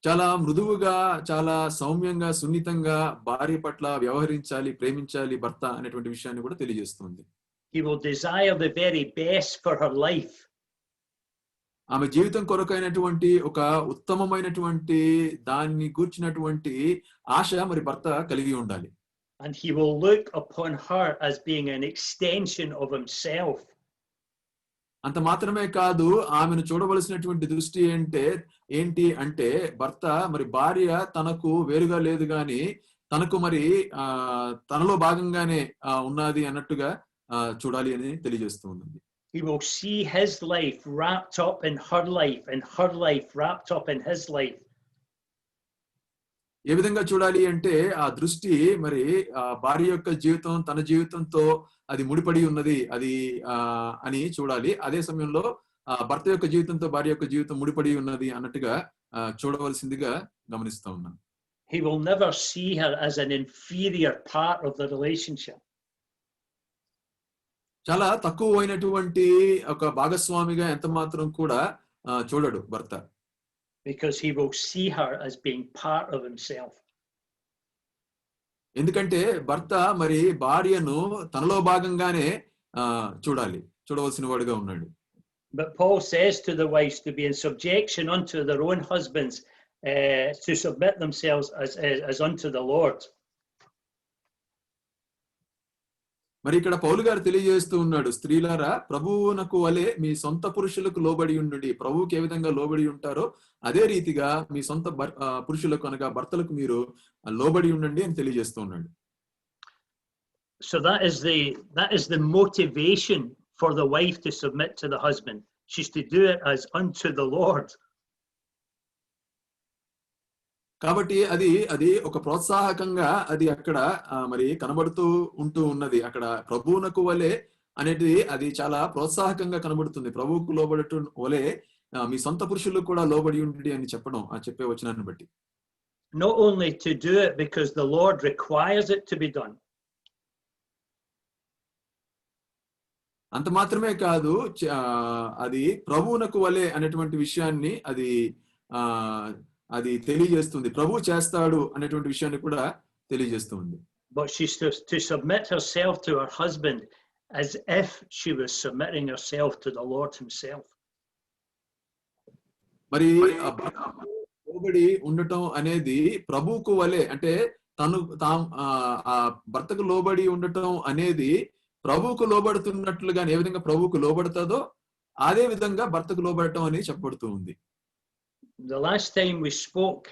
చాలా మృదువుగా, చాలా సౌమ్యంగా, సున్నితంగా భార్య పట్ల వ్యవహరించాలి, ప్రేమించాలి భర్త అనేటువంటి విషయాన్ని కూడా తెలియజేస్తుంది. He will desire the very best for her life. ఆమె జీవితం కొరకైనటువంటి ఒక ఉత్తమమైనటువంటి దాన్ని గూర్చినటువంటి ఆశ మరి భర్త కలిగి ఉండాలి. And he will look upon her as being an extension of himself. అంత మాత్రమే కాదు, ఆమెను చూడవలసినటువంటి దృష్టి ఏంటి అంటే భర్త మరి భార్య తనకు వేరుగా లేదు గాని తనకు మరి తనలో భాగంగానే ఉన్నది అన్నట్టుగా చూడాలి అని తెలియజేస్తూ ఉంది. He will see his life wrapped up in her life and her life wrapped up in his life. ఏ విధంగా చూడాలి అంటే ఆ దృష్టి మరి భార్య యొక్క జీవితం తన జీవితంతో అది ముడిపడి ఉన్నది అది అని చూడాలి. అదే సమయంలో భర్త యొక్క జీవితంతో భార్య యొక్క జీవితం ముడిపడి ఉన్నది అన్నట్టుగా చూడవలసిందిగా గమనిస్తా ఉన్నాను. He will never see her as an inferior part of the relationship. చాలా తక్కువ అయినటువంటి ఒక భాగస్వామిగా ఎంత మాత్రం కూడా చూడడు భర్త. Because he will see her as being part of himself. ఎందుకంటే భర్త మరి భార్యను తనలో భాగంగానే చూడవలసిన వాడుగా ఉన్నాడు. But Paul says to the wives to be in subjection unto their own husbands, to submit themselves as unto the Lord. మరి ఇక్కడ పౌలు గారు తెలియజేస్తూ ఉన్నాడు, స్త్రీలారా ప్రభువునకు వలె మీ సొంత పురుషులకు లోబడి ఉండండి. ప్రభువుకి ఏ విధంగా లోబడి ఉంటారో అదే రీతిగా మీ సొంత పురుషులకు అనగా భర్తలకు మీరు లోబడి ఉండండి అని తెలియజేస్తూ ఉన్నాడు. So that is the motivation for the wife to submit to the husband. She's to do it as unto the Lord. కాబట్టి అది ఒక ప్రోత్సాహకంగా అది అక్కడ మరి కనబడుతూ ఉంటూ ఉన్నది. అక్కడ ప్రభువునకు వలె అనేది అది చాలా ప్రోత్సాహకంగా కనబడుతుంది. ప్రభువుకు లోబడటం వలె మీ సొంత పురుషులకు కూడా లోబడి ఉండి అని చెప్పే వచనాన్ని బట్టి. Not only to do it because the Lord requires it to be done. అంత మాత్రమే కాదు, అది ప్రభువునకు వలె అనేటువంటి విషయాన్ని అది తెలియజేస్తుంది. ప్రభు చేస్తాడు అనేటువంటి విషయాన్ని కూడా తెలియజేస్తుంది. But she's to submit herself to her husband as if she was submitting herself to the Lord himself. మరి లోబడి ఉండటం అనేది ప్రభువుకు వలె అంటే భర్తకు లోబడి ఉండటం అనేది ప్రభువుకు లోబడుతున్నట్లుగా ఏ విధంగా ప్రభువుకు లోబడతాదో అదే విధంగా భర్తకు లోబడటం అని చెప్పబడుతూ ఉంది. The last time we spoke,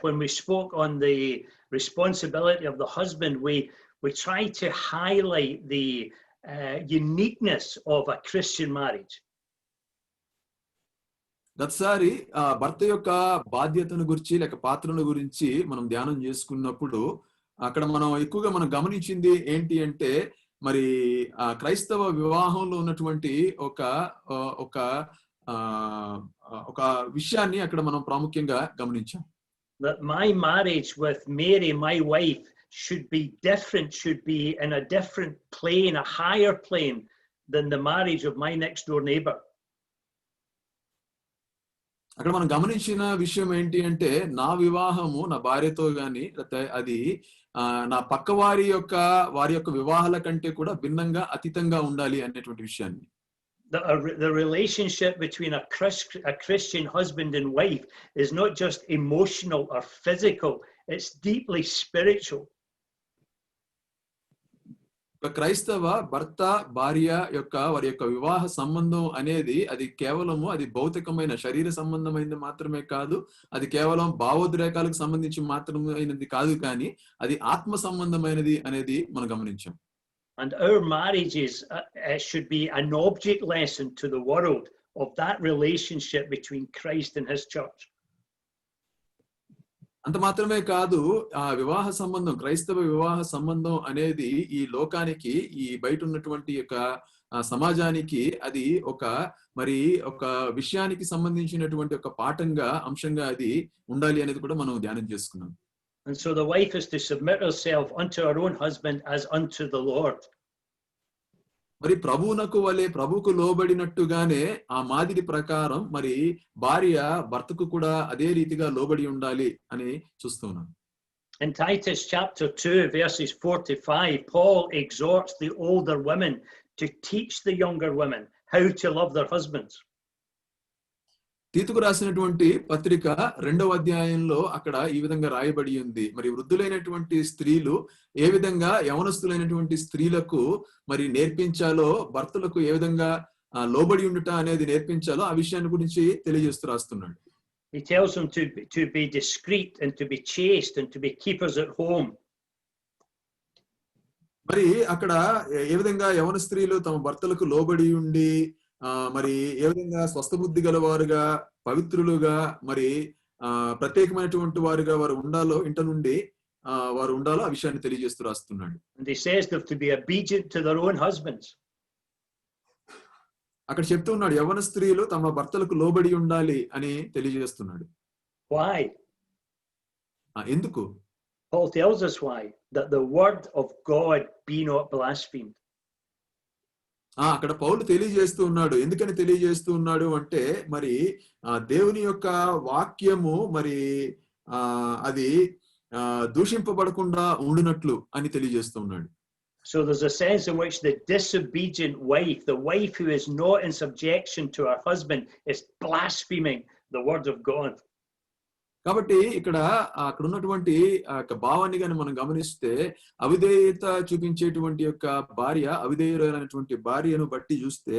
when we spoke on the responsibility of the husband, we tried to highlight the uniqueness of a Christian marriage. గతసారి భర్త యొక్క బాధ్యతను గురించి లేక పాత్రను గురించి మనం ధ్యానం చేసుకున్నప్పుడు అక్కడ మనం ఎక్కువగా మనం గమనించింది ఏంటి అంటే మరి క్రైస్తవ వివాహంలో ఉన్నటువంటి ఒక విషయాన్ని అక్కడ మనం ప్రాముఖ్యంగా గమనించాం. That my marriage with Mary, my wife, should be different, should be in a different plane, a higher plane than the marriage of my next door neighbor. అక్కడ మనం గమనించిన విషయం ఏంటి అంటే నా వివాహము నా భార్యతో గాని అది నా పక్క వారి యొక్క వివాహాల కంటే కూడా భిన్నంగా అతీతంగా ఉండాలి అనేటువంటి విషయాన్ని. The relationship between a Christian husband and wife is not just emotional or physical, it's deeply spiritual. క్రైస్తవ భర్త భార్య వారి యొక్క వివాహ సంబంధం అనేది అది కేవలము అది భౌతికమైన శరీర సంబంధమైనది మాత్రమే కాదు, అది కేవలం భావోద్రేకాలకు సంబంధించి మాత్రమైనది కాదు, కానీ అది ఆత్మ సంబంధమైనది అనేది మనం గమనించాం. And our marriages should be an object lesson to the world of that relationship between Christ and his church. అంత మాత్రమే కాదు, ఆ వివాహ సంబంధం, క్రైస్తవ వివాహ సంబంధం అనేది ఈ లోకానికి, ఈ బయట ఉన్నటువంటి యొక్క సమాజానికి అది ఒక మరి ఒక విషయానికి సంబంధించినటువంటి ఒక పాఠంగా, అంశంగా అది ఉండాలి అనేది కూడా మనం ధ్యానం చేసుకున్నాం. And so the wife is to submit herself unto her own husband as unto the Lord. మరి ప్రభువునకు వలె, ప్రభువుకు లోబడినట్టుగానే ఆ మాదిరి ప్రకారం మరి భార్య భర్తకు కూడా అదే రీతిగా లోబడి ఉండాలి అని చూస్తున్నాం. In Titus chapter 2 verses 4 to 5, Paul exhorts the older women to teach the younger women how to love their husbands. తీతుకు రాసినటువంటి పత్రిక 2వ అధ్యాయంలో అక్కడ ఈ విధంగా రాయబడి ఉంది. మరి వృద్ధులైనటువంటి స్త్రీలు ఏ విధంగా యవనస్తులైనటువంటి స్త్రీలకు మరి నేర్పించాలో, భర్తలకు ఏ విధంగా లోబడి ఉండుట అనేది నేర్పించాలో ఆ విషయాన్ని గురించి తెలియజేస్తూ రాస్తున్నాడు. He tells them to be discreet and to be chaste and to be keepers at home. మరి అక్కడ ఏ విధంగా యవన స్త్రీలు తమ భర్తలకు లోబడి ఉండి మరి ఏ విధంగా స్వస్థ బుద్ధి గలవారుగా, పవిత్రులుగా, మరి ప్రత్యేకమైనటువంటి వారుగా వారు ఉండాలో, ఇంట నుండి వారు ఉండాలో ఆ విషయాన్ని తెలియజేస్తూ రాస్తున్నాడు. And he says they have to be obedient to their own husbands. అక్కడ చెప్తూ ఉన్నాడు, యవన స్త్రీలు తమ భర్తలకు లోబడి ఉండాలి అని తెలియజేస్తున్నాడు. Why? ఎందుకు? Paul tells us why, that the word of God be not blasphemed. అక్కడ పౌలు తెలియజేస్తూ ఉన్నాడు. ఎందుకని తెలియజేస్తూ ఉన్నాడు అంటే, మరి దేవుని యొక్క వాక్యము మరి అది దూషింపబడకుండా ఉండునట్లు అని తెలియజేస్తూ ఉన్నాడు. So there's a sense in which the disobedient wife, the wife who is not in subjection to her husband, is blaspheming the word of God. కాబట్టి ఇక్కడ అక్కడ ఉన్నటువంటి భావాన్ని గాని మనం గమనిస్తే, అవిధేయత చూపించేటువంటి యొక్క భార్య, అవిధేయురైనటువంటి భార్యను బట్టి చూస్తే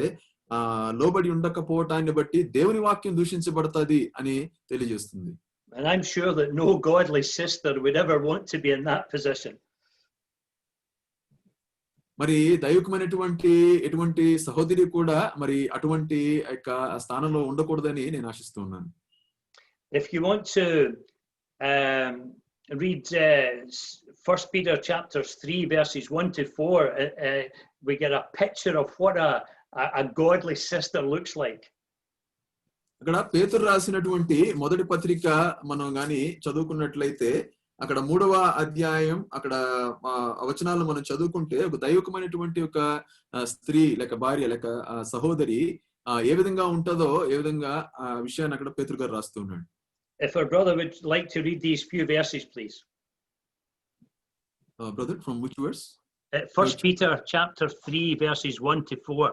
లోబడి ఉండకపోవటాన్ని బట్టి దేవుని వాక్యం దూషించబడతది అని తెలియజేస్తుంది. And I'm sure that no godly sister would ever want to be in that position. మరి దైవికమైనటువంటి ఎటువంటి సహోదరి కూడా మరి అటువంటి యొక్క స్థానంలో ఉండకూడదని నేను ఆశిస్తున్నాను. If you want to read 1 Peter chapter 3 verses 1 to 4, we get a picture of what a godly sister looks like. అక్కడ పేతురు రాసినటువంటి మొదటి పత్రిక మనం గాని చదువుకున్నట్లయితే, అక్కడ 3వ అధ్యాయం అక్కడ వచనాలను మనం చదువుకుంటే, ఒక దైవికమైనటువంటి ఒక స్త్రీ లేక భార్య లేక సహోదరి ఏ విధంగా ఉంటుందో, ఏ విధంగా ఆ విషయాన్ని అక్కడ పేతురు గారు రాస్తూ ఉన్నాడు. If our brother would like to read these few verses, please. Brother, from which verse? 1 Peter chapter 3 verses 1 to 4.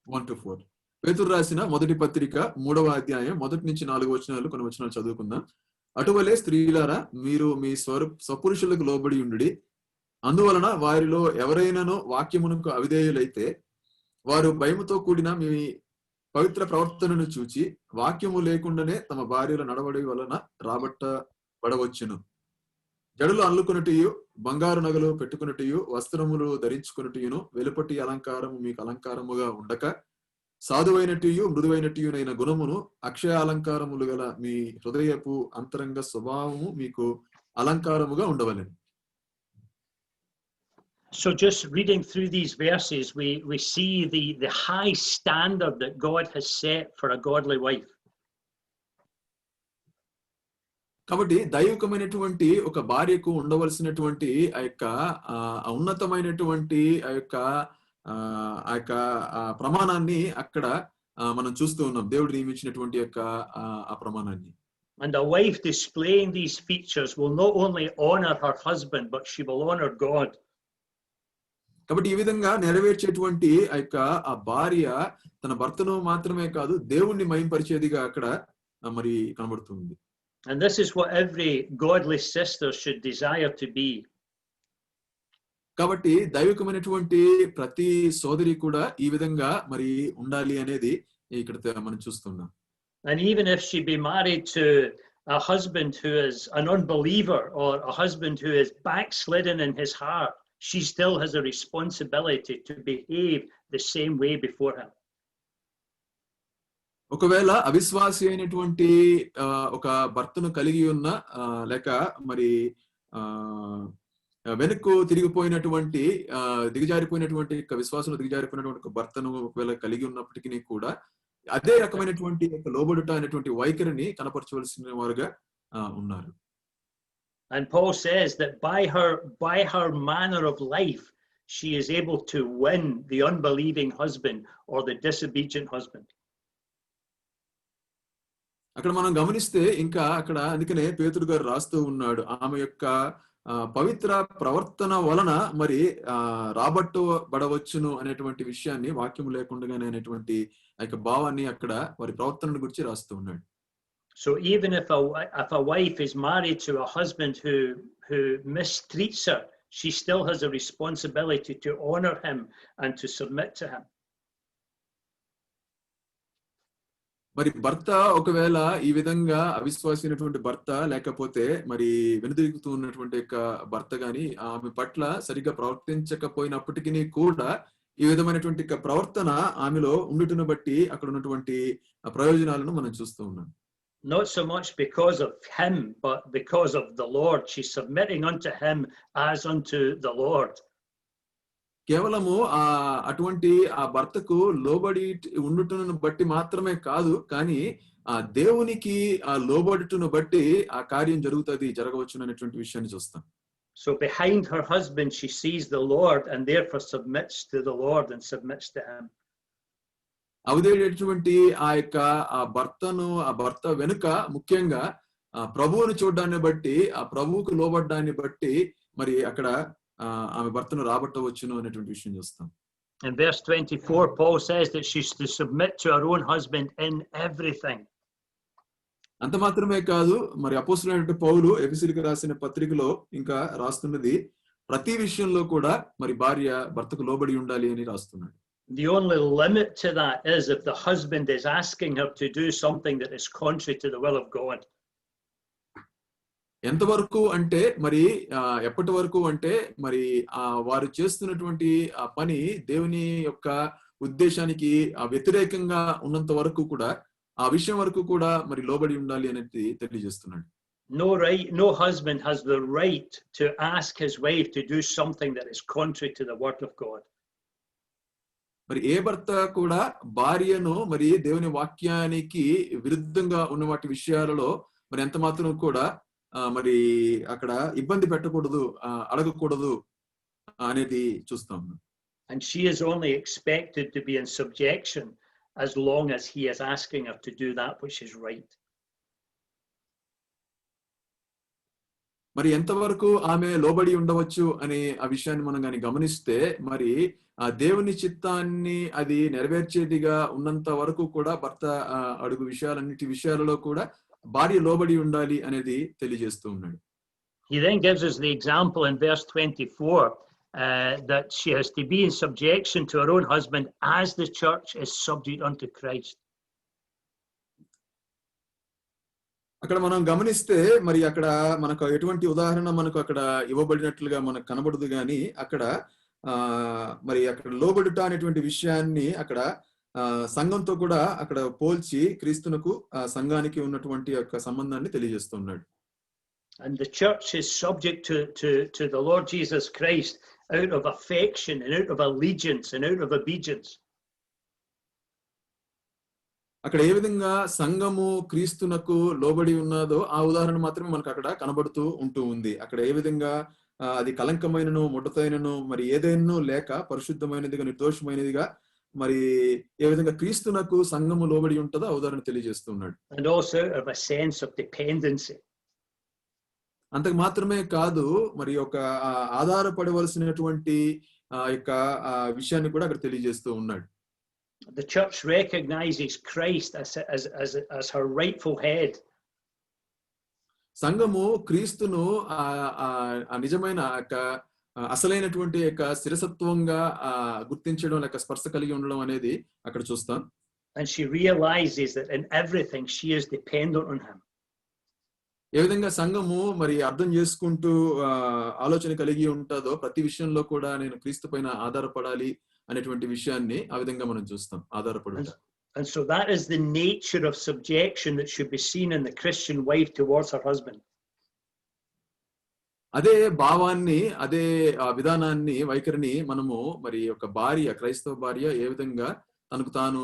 1 to 4. పేతురు రాసిన మొదటి పత్రిక 3వ అధ్యాయం 1 నుంచి 4 వచనాలు, కొన్ని వచనాలు చదువుకుందాం. అటువలే స్త్రీలారా, మీరు మీ స్వపురుషులకు లోబడి ఉండుడి. అందువలన వారిలో ఎవరైనానో వాక్యమునకు అవిధేయులైతే వారు భయముతో కూడిన మీ పవిత్ర ప్రవర్తనను చూచి వాక్యము లేకుండానే తమ భార్యల నడవడి వలన రాబట్టబడవచ్చును. జడులు అల్లుకొనుటయు, బంగారు నగలు పెట్టుకొనుటయు, వస్త్రములు ధరించుకొనుటయును, వెలుపటి అలంకారము మీకు అలంకారముగా ఉండక, సాధువైనటియు మృదువైనటియునైన గుణమును, అక్షయ అలంకారములు గల మీ హృదయపు అంతరంగ స్వభావము మీకు అలంకారముగా ఉండవలెను. So just reading through these verses, we see the high standard that God has set for a godly wife. కాబట్టి దైవికమైనటువంటి ఒక భార్యకు ఉండవలసినటువంటి ఆ యొక్క ఉన్నతమైనటువంటి ఆ యొక్క ప్రమాణాన్ని అక్కడ మనం చూస్తూ ఉన్నాం. దేవుడు నియమించినటువంటి యొక్క ఆ ప్రమాణాన్ని. And a wife displaying these features will not only honor her husband, but she will honor God. కాబట్టి ఈ విధంగా నెరవేర్చేటువంటి ఆ యొక్క ఆ భార్య తన భర్తను మాత్రమే కాదు, దేవుణ్ణి మహింపరిచేదిగా అక్కడ మరి కనబడుతుంది. And this is what every godly sister should desire to be. కాబట్టి దైవికమైనటువంటి ప్రతి సోదరి కూడా ఈ విధంగా మరి ఉండాలి అనేది ఇక్కడ మనం చూస్తున్నాం. And even if she be married to a husband who is an unbeliever or a husband who is backslidden in his heart, she still has a responsibility to behave the same way before him. ఒకవేళ అవిశ్వాసి అయినటువంటి ఒక భర్తను కలిగి ఉన్న లేక మరి వెనక్కు తిరిగిపోయినటువంటి దిగజారిపోయినటువంటి విశ్వాసంలో దిగజారిపోయినటువంటి ఒక భర్తను ఒకవేళ కలిగి ఉన్నప్పటికీ కూడా అదే రకమైనటువంటి లోబడుట అనేటువంటి వైఖరిని కనపరచవలసిన వారుగా ఉన్నారు. And Paul says that by her manner of life, she is able to win the unbelieving husband or the disobedient husband. అక్కడ మనం గమనిస్తే ఇంకా అక్కడ అందుకనే పేతురు గారు రాస్తూ ఉన్నాడు, ఆమె యొక్క పవిత్ర ప్రవర్తన వలన మరి రాబట్టబడవచ్చును అనేటువంటి విషయాన్ని వాక్యం లేకుండానే అనేటువంటి ఆ యొక్క భావాన్ని అక్కడ వారి ప్రవర్తనను గురించి రాస్తూ ఉన్నాడు. So even if a wife is married to a husband who mistreats her, she still has a responsibility to honor him and to submit to him. మరి భర్త ఒకవేళ ఈ విధంగా అవిశ్వాసైనటువంటి భర్త లేకపోతే మరి వెనుదిరుగుతూ ఉన్నటువంటి యొక్క భర్త గాని ఆమె పట్ల సరిగ్గా ప్రవర్తించకపోయినప్పటికీ కూడా ఈ విధమైనటువంటి ప్రవర్తన ఆమెలో ఉండుటను బట్టి అక్కడ ఉన్నటువంటి ప్రయోజనాలను మనం చూస్తూ ఉన్నాం. Not so much because of him, but because of the Lord. She's submitting unto him as unto the Lord. కేవలము అటువంటి ఆ భర్తకు లోబడి ఉండుటను బట్టి మాత్రమే కాదు, కానీ ఆ దేవునికి ఆ లోబడుటను బట్టి ఆ కార్యం జరగవచ్చు అనేటువంటి విషయాన్ని చూస్తాం. So behind her husband she sees the Lord and therefore submits to the Lord and submits to him. అవదేటువంటి ఆ భర్త వెనుక ముఖ్యంగా ప్రభువును చూడడాన్ని బట్టి ఆ ప్రభువుకు లోబడ్డాన్ని బట్టి మరి అక్కడ ఆమె భర్తను రాబట్టవచ్చును అనేటువంటి విషయం చూస్తాం. In verse 24 Paul says that she's to submit to her own husband in everything. అంత మాత్రమే కాదు, మరి అపోస్తలుడైన పౌలు ఎఫెసీయులకు రాసిన పత్రికలో ఇంకా రాస్తున్నది ప్రతి విషయంలో కూడా మరి భార్య భర్తకు లోబడి ఉండాలి అని రాస్తున్నాడు. The only limit to that is if the husband is asking her to do something that is contrary to the will of God. ఎంతవరకు అంటే మరి ఎప్పటి వరకు అంటే మరి వారు చేస్తున్నటువంటి ఆ పని దేవుని యొక్క ఉద్దేశానికి వ్యతిరేకంగా ఉన్నంత వరకు కూడా ఆ విషయం వరకు కూడా మరి లోబడి ఉండాలి అనేది తెలియజేస్తున్నాడు. No husband has the right to ask his wife to do something that is contrary to the word of God. మరి ఏ భర్త కూడా భార్యను మరి దేవుని వాక్యానికి విరుద్ధంగా ఉన్న వాటి విషయాలలో మరి ఎంత మాత్రం కూడా మరి అక్కడ ఇబ్బంది పెట్టకూడదు, అడగకూడదు అనేది చూస్తాం. And she is only expected to be in subjection as long as he is asking her to do that which is right. మరి ఎంతవరకు ఆమె లోబడి ఉండవచ్చు అనే ఆ విషయాన్ని మనం గాని గమనిస్తే మరి ఆ దేవుని చిత్తాన్ని అది నెరవేర్చేదిగా ఉన్నంత వరకు కూడా భర్త అడుగు విషయాలన్నిటి విషయాలలో కూడా భార్య లోబడి ఉండాలి అనేది తెలియజేస్తూ ఉన్నాడు. He then gives us the example in verse 24 that she has to be in subjection to her own husband as the church is subject unto Christ. అక్కడ మనం గమనిస్తే మరి అక్కడ మనకు ఎటువంటి ఉదాహరణ మనకు అక్కడ ఇవ్వబడినట్లుగా మనకు కనబడదు, కానీ అక్కడ మరి అక్కడ లోబడుట అనేటువంటి విషయాన్ని అక్కడ సంఘంతో కూడా అక్కడ పోల్చి క్రీస్తునకు సంఘానికి ఉన్నటువంటి యొక్క సంబంధాన్ని తెలియజేస్తున్నాడు. And the church is subject to the Lord Jesus Christ out of affection and out of allegiance and out of obedience. అక్కడ ఏ విధంగా సంఘము క్రీస్తునకు లోబడి ఉన్నదో ఆ ఉదాహరణ మాత్రమే మనకు అక్కడ కనబడుతూ ఉంటూ ఉంది. అక్కడ ఏ విధంగా అది కలంకమైనను ముడతైనను మరి ఏదైనా లేక పరిశుద్ధమైనదిగా నిర్దోషమైనదిగా మరి ఏ విధంగా క్రీస్తునకు సంఘము లోబడి ఉంటుందో ఆ ఉదాహరణ తెలియజేస్తున్నాడు. And also of a sense of dependency. అంతకు మాత్రమే కాదు, మరి ఒక ఆధారపడవలసినటువంటి యొక్క విషయాన్ని కూడా అక్కడ తెలియజేస్తూ ఉన్నాడు. The church recognizes Christ as her rightful head. సంఘము క్రీస్తును నిజమైన అసలైనటువంటి యొక్క శిరసత్వంగా గుర్తించడం లేక స్పర్శ కలిగి ఉండడం అనేది అక్కడ చూస్తాం. And she realizes that in everything she is dependent on him. ఏ విధంగా సంఘము మరి అర్థం చేసుకుంటూ ఆలోచన కలిగి ఉంటుందో ప్రతి విషయంలో కూడా నేను క్రీస్తు పైన ఆధారపడాలి అనేటువంటి విషయాన్ని ఆ విధంగా మనం చూస్తాం. ఆధారపడుట. And so that is the nature of subjection that should be seen in the Christian wife towards her husband. అదే భావాన్ని, అదే విధానాన్ని, వైఖరిని మనము మరి ఒక భార్య, క్రైస్తవ భార్య ఏ విధంగా తనకు తాను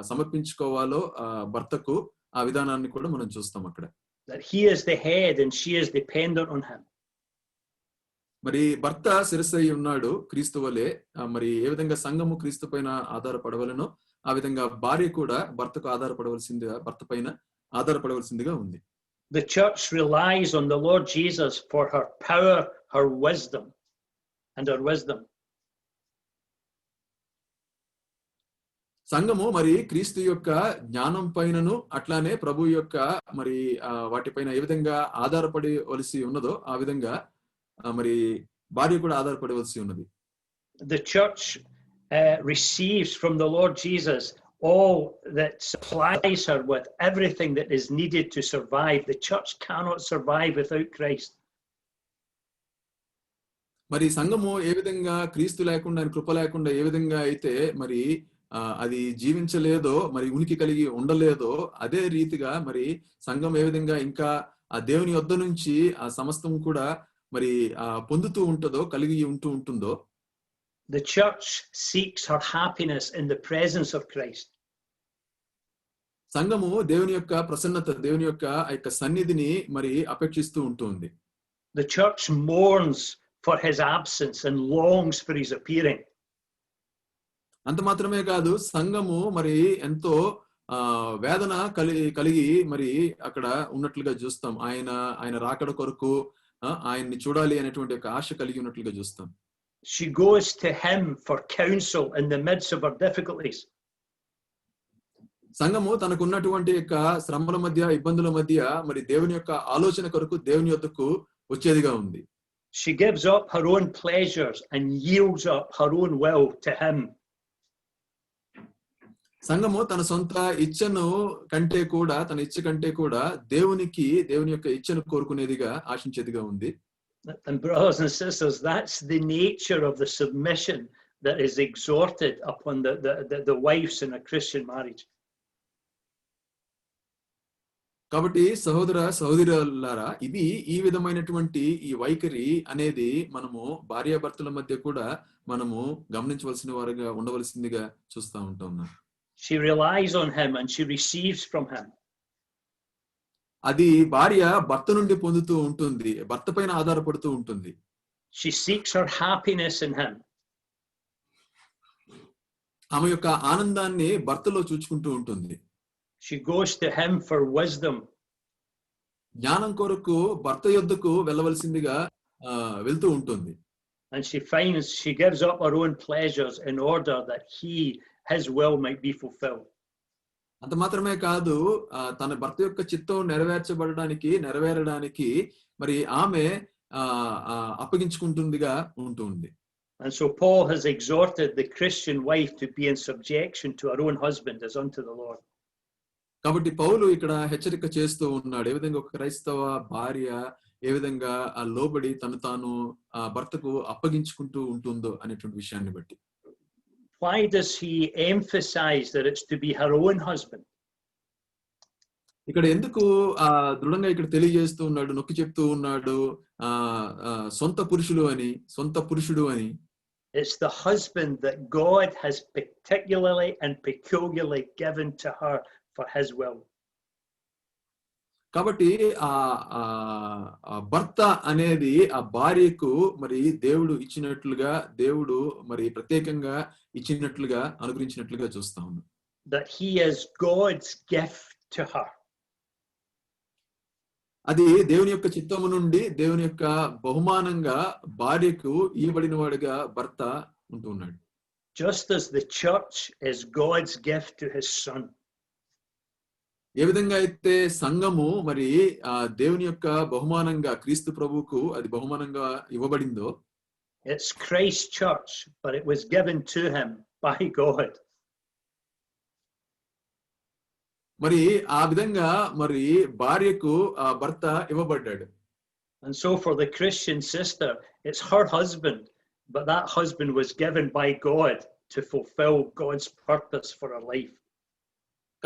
సమర్పించుకోవాలో భర్తకు, ఆ విధానాన్ని కూడా మనం చూస్తాం అక్కడ. That he is the head and she is dependent on him. మరి భర్త శిరస్సు అయి ఉన్నాడు క్రీస్తు వలె. మరి ఏ విధంగా సంఘము క్రీస్తు పైన ఆధారపడవలనో ఆ విధంగా భార్య కూడా భర్తకు ఆధారపడవలసిందిగా, భర్త పైన ఆధారపడవలసిందిగా ఉంది. The church relies on the Lord Jesus for her power, her wisdom, and her wisdom. సంఘము మరి క్రీస్తు యొక్క జ్ఞానం పైనను అట్లానే ప్రభు యొక్క మరి వాటిపైన ఏ విధంగా ఆధారపడవలసి ఉన్నదో ఆ విధంగా మరి భార్య కూడా ఆధారపడవలసి ఉన్నది. The church receives from the Lord Jesus all that supplies her with everything that is needed to survive. The church cannot survive without Christ. మరి సంఘము ఏ విధంగా క్రీస్తు లేకుండా, కృప లేకుండా ఏ విధంగా అయితే మరి అది జీవించలేదో, మరి ఉనికి కలిగి ఉండలేదో, అదే రీతిగా మరి సంఘం ఏ విధంగా ఇంకా ఆ దేవుని యొద్ద నుంచి ఆ సమస్తం కూడా మరి పొందుతూ ఉంటుందో, కలిగి ఉంటుందో, the church seeks her happiness in the presence of Christ. సంఘము దేవుని యొక్క ప్రసన్నత, దేవుని యొక్క సన్నిధిని మరి అపేక్షిస్తూ ఉంటుంది. The church mourns for his absence and longs for his appearing. అంత మాత్రమే కాదు, సంఘము మరి ఎంతో వేదన కలిగి మరి అక్కడ ఉన్నట్లుగా చూస్తాం. ఆయన రాకడ కొరకు ఆయన్ని చూడాలి అనేటువంటి ఒక ఆశ కలిగి ఉన్నట్లుగా చూస్తాం. She goes to him for counsel in the midst of her difficulties. సంఘము తనకు ఉన్నటువంటి యొక్క శ్రమల మధ్య, ఇబ్బందుల మధ్య మరి దేవుని యొక్క ఆలోచన కొరకు దేవుని యొద్దకు వచ్చేదిగా ఉంది. She gives up her own pleasures and yields up her own will to him. సంఘము తన సొంత ఇచ్చను కంటే కూడా, తన ఇచ్చ కంటే కూడా దేవుని యొక్క ఇచ్చను కోరుకునేదిగా, ఆశించేదిగా ఉంది. And brothers and sisters, that's the nature of the submission that is exhorted upon the wives in a Christian marriage. కాబట్టి సహోదరులారా, ఇది ఈ విధమైనటువంటి ఈ వైఖరి అనేది మనము భార్యాభర్తల మధ్య కూడా మనము గమనించవలసిన వారుగా ఉండవలసిందిగా చూస్తూ ఉంటాం. She relies on him and she receives from him. అది భార్య భర్త నుండి పొందుతూ ఉంటుంది, భర్త పైన ఆధారపడుతూ ఉంటుంది. She seeks her happiness in him. ఆమె యొక్క ఆనందాన్ని భర్తలో చూచుకుంటూ ఉంటుంది. She goes to him for wisdom. జ్ఞానం కొరకు భర్త యొద్దకు వెళ్ళవలసిందిగా వెళ్తూ ఉంటుంది. And she gives up her own pleasures in order that his will might be fulfilled. అంత మాత్రమే కాదు, తన భర్త యొక్క చిత్తం నెరవేరడానికి మరి ఆమె అప్పగించుకుంటుందిగా ఉంటుంది. And so Paul has exhorted the Christian wife to be in subjection to her own husband as unto the Lord. కాబట్టి పౌలు ఇక్కడ హెచ్చరిక చేస్తూ ఉన్నాడు, ఏ విధంగా ఒక క్రైస్తవ భార్య ఏ విధంగా లోబడి తను తాను భర్తకు అప్పగించుకుంటూ ఉంటుందో అనేటువంటి విషయాన్ని బట్టి. Why does he emphasize that it's to be her own husband? ఇక్కడ ఎందుకు దృఢంగా ఇక్కడ తెలియజేస్తూ ఉన్నాడు, నొక్కి చెప్తూ ఉన్నాడు సొంత పురుషుడు అని. It's the husband that God has particularly and peculiarly given to her for his will. కాబట్టి భర్త అనేది ఆ భార్యకు మరి దేవుడు ఇచ్చినట్లుగా, దేవుడు మరి ప్రత్యేకంగా ఇచ్చినట్లుగా, అనుగ్రహించినట్లుగా చూస్తా ఉన్నాం. That he is God's gift to her. అది దేవుని యొక్క చిత్తము నుండి, దేవుని యొక్క బహుమానంగా భార్యకు ఇవ్వబడిన వాడిగా భర్త ఉంటూ ఉన్నాడు. Just as the church is God's gift to his son. ఏ విధంగా అయితే సంఘము మరి దేవుని యొక్క బహుమానంగా క్రీస్తు ప్రభువుకు అది బహుమానంగా ఇవ్వబడిందో, it's Christ's church, but it was given to him by God. మరి ఆ విధంగా మరి భార్యకు భర్త ఇవ్వబడ్డాడు. And so for the Christian sister, it's her husband, but that husband was given by God to fulfill God's purpose for her life.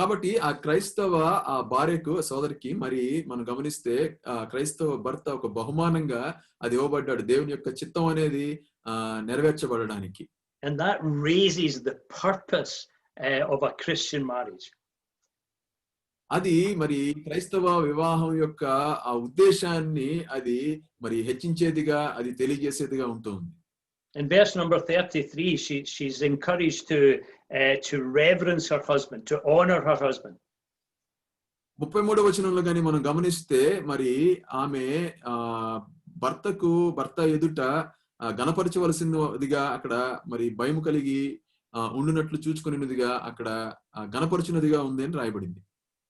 కాబట్టి ఆ క్రైస్తవ ఆ భార్యకు సోదరికి మరి మనం గమనిస్తే క్రైస్తవ భర్త ఒక బహుమానంగా అది ఇవ్వబడ్డాడు దేవుని యొక్క చిత్తం అనేది నెరవేర్చబడడానికి. And that raises the purpose of a Christian marriage. అది మరి క్రైస్తవ వివాహం యొక్క ఆ ఉద్దేశాన్ని అది మరి హెచ్చించేదిగా అది తెలియజేసేదిగా ఉంటుంది. In verse number 33, she's encouraged to reverence her husband, to honor her husband. 33వ వచనంలో గాని మనం గమనిస్తే మరి ఆమె భర్త ఎదుట గణపరచవలసినదిగా అక్కడ మరి భయము కలిగి ఉండునట్లు చూచుకునేదిగా అక్కడ గణపరచునదిగా ఉంది అని రాయబడింది.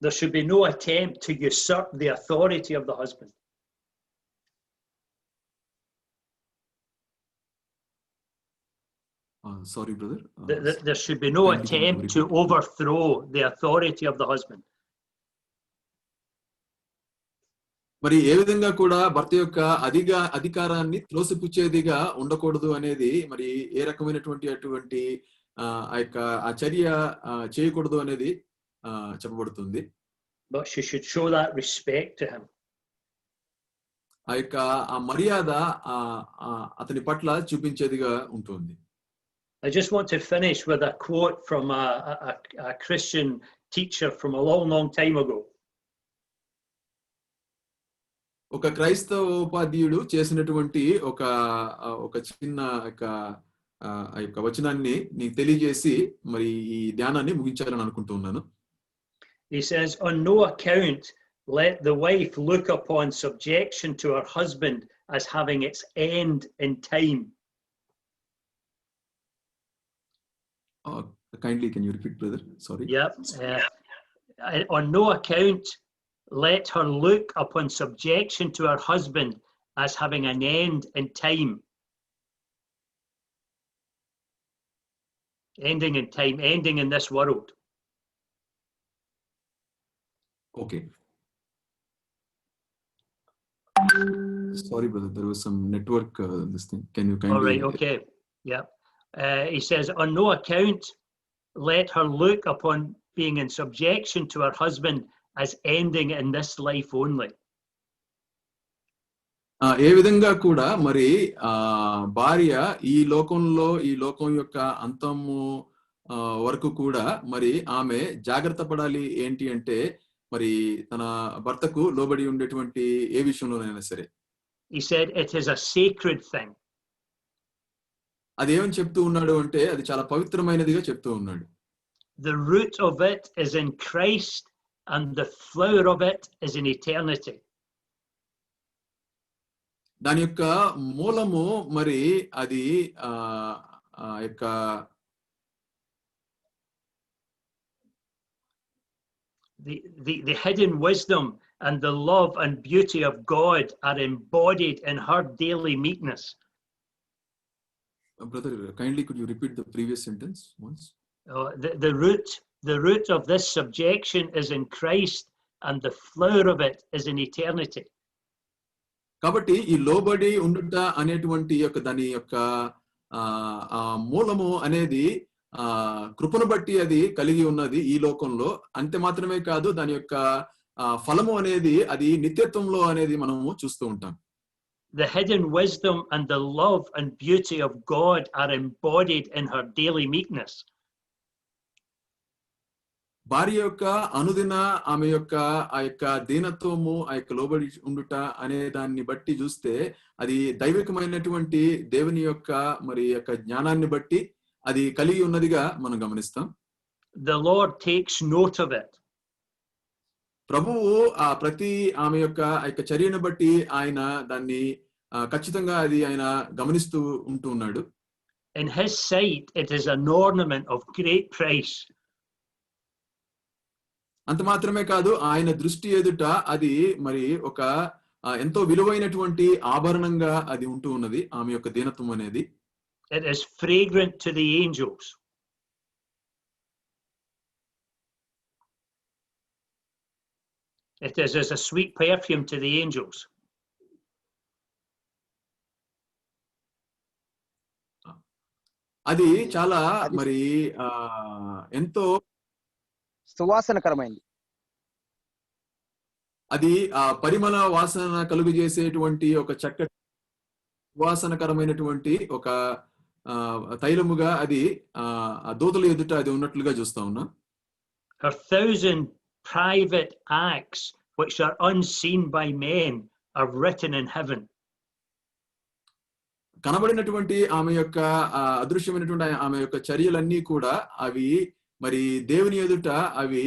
There should be no attempt to usurp the authority of the husband. Sorry, brother. There should be no attempt to overthrow the authority of the husband. మరి ఏ విధంగా కూడా భర్త యొక్క అధికారాన్ని త్రోసిపుచ్చేదిగా ఉండకూడదు అనేది మరి ఏ రకమైనటువంటి అటువంటి ఆ చర్య చేయకూడదు అనేది చెప్పబడుతుంది. But she should show that respect to him. ఆ మర్యాద అతని పట్ల చూపించేదిగా ఉంటుంది. I just want to finish with a quote from a Christian teacher from a long time ago. ఒక క్రైస్తవ ఉపాధ్యాయుడు చేసినటువంటి ఒక చిన్న వచనాన్ని నీకు తెలియజేసి మరి ఈ ధ్యానాన్ని ముగించాలని అనుకుంటున్నాను. He says, on no account let the wife look upon subjection to her husband as having its end in time. Kindly, can you repeat, brother? Sorry. Yep. On no account let her look upon subjection to her husband as having an end in time. Ending in time, ending in this world. Okay. Sorry, brother, there was some network this thing. Can you kindly... All right, okay. Yeah. He says, on no account let her look upon being in subjection to her husband as ending in this life only. ఏ విధంగా కూడా మరి భార్య ఈ లోకం యొక్క అంతము వరకు కూడా మరి ఆమె జాగ్రత్త పడాలి ఏంటి అంటే మరి తన భర్తకు లోబడి ఉండేటువంటి ఏ విషయంలోనైనా సరే. He said it is a sacred thing. అదేమని చెప్తూ ఉన్నాడు అంటే అది చాలా పవిత్రమైనదిగా చెప్తూ ఉన్నాడు. The root of it is in Christ and the flower of it is in eternity. దాని యొక్క మూలము మరి అది యొక్క the hidden wisdom and the love and beauty of God are embodied in her daily meekness. Brother, kindly could you repeat the previous sentence once? The root of this subjection is in Christ and the flower of it is in eternity. కాబట్టి ఈ లోబడి ఉండుట అనేటువంటి దాని యొక్క మూలము అనేది కృపను బట్టి అది కలిగి ఉన్నది ఈ లోకంలో. అంతే మాత్రమే కాదు దాని యొక్క ఫలము అనేది అది నిత్యత్వంలో అనేది మనము చూస్తూ ఉంటాం. The hidden wisdom and the love and beauty of God are embodied in her daily meekness. భార్య యొక్క అనుదిన ఆమె యొక్క ఆ యొక్క దీనత్వము ఆ యొక్క లోబడి ఉండుట అనే దాన్ని బట్టి చూస్తే అది దైవికమైనటువంటి దేవుని యొక్క మరి యొక్క జ్ఞానాన్ని బట్టి అది కలిగి ఉన్నదిగా మనం గమనిస్తాం. The Lord takes note of it. ప్రభువు ప్రతి ఆమె యొక్క ఆ యొక్క చర్యను బట్టి ఆయన దాన్ని ఖచ్చితంగా అది ఆయన గమనిస్తూ ఉంటూ ఉన్నాడు. In his sight it is an ornament of great price. అంత మాత్రమే కాదు ఆయన దృష్టి ఎదుట అది మరి ఒక ఎంతో విలువైనటువంటి ఆభరణంగా అది ఉంటూ ఉన్నది ఆమె యొక్క దీనత్వం అనేది. It is fragrant to the angels. It is as a sweet perfume to the angels. అది చాలా మరి ఎంతో సువాసనకరమైంది. అది ఆ పరిమళ వాసన కలుగు చేసేటువంటి ఒక చక్కటి సువాసనకరమైనటువంటి ఒక తైలముగా అది ఆ దూతల ఎదుట అది ఉన్నట్లుగా చూస్తా ఉన్నాం. Her 1,000 private acts which are unseen by men are written in heaven. కనబడినటువంటి ఆమె యొక్క అదృశ్యమైనటువంటి ఆమె యొక్క చర్యలన్నీ కూడా అవి మరి దేవుని ఎదుట అవి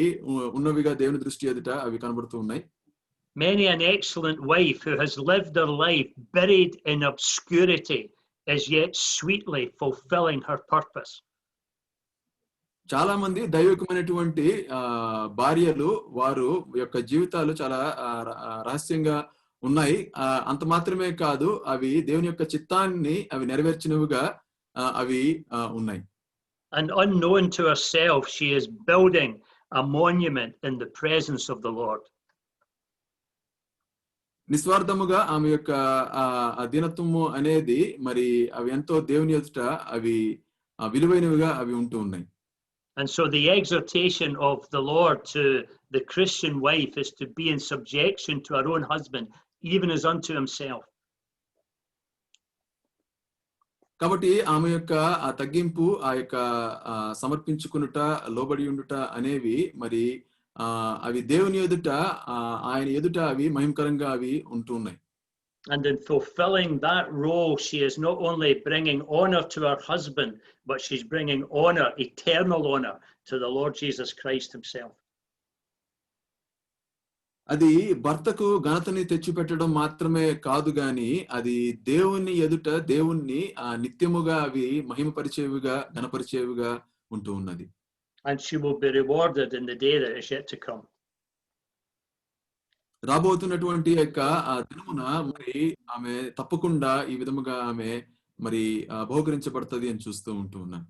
ఉన్నవిగా దేవుని దృష్టి ఎదుట అవి కనబడుతూ ఉన్నాయి. Many an excellent wife who has lived her life buried in obscurity is yet sweetly fulfilling her purpose. చాలా మంది దైవికమైనటువంటి భార్యలు వారు యొక్క జీవితాలు చాలా రహస్యంగా ఉన్నాయి. అంత మాత్రమే కాదు అవి దేవుని యొక్క చిత్తాన్ని అవి నెరవేర్చినవిగా అవి ఉన్నాయి. And unknown to herself, she is building a monument in the presence of the Lord. నిస్వార్థముగా ఆమె యొక్క దీనత్వము అనేది మరి అవి ఎంతో దేవుని ఎదుట అవి విలువైనవిగా అవి ఉంటూ ఉన్నాయి. And so the exhortation of the Lord to the Christian wife is to be in subjection to her own husband, even as unto himself. కాబట్టి ఆమె యొక్క ఆ తగ్గింపు ఆ యొక్క సమర్పించుకునుట లోబడి ఉండుట అనేవి మరి అవి దేవుని ఎదుట ఆయన ఎదుట అవి మహిమకరంగా అవి ఉంటున్నాయి. And in fulfilling that role, she is not only bringing honor to her husband, but she's bringing honor, eternal honor, to the Lord Jesus Christ himself. అది భర్తకు ఘనతని తెచ్చిపెట్టడం మాత్రమే కాదు గాని అది దేవుని ఎదుట దేవుణ్ణి నిత్యముగా అవి మహిమపరిచేవిగా ఘనపరిచేవిగా ఉంటూ ఉన్నది. And she will be rewarded in the day that is yet to come. రాబోతున్నటువంటి యొక్క దినమున మరి ఆమె తప్పకుండా ఈ విధముగా ఆమె మరి బహుకరించబడుతుంది అని చూస్తూ ఉంటూ ఉన్నాను.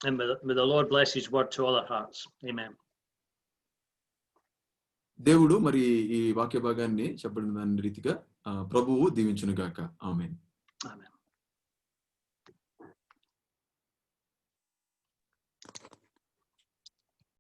And may the Lord bless his word to all our hearts. Amen. దేవుడు మరి ఈ వాక్య భాగాన్ని చెప్పబడిన రీతిగా ప్రభువు దీవించును గాక. ఆమేన్. Amen.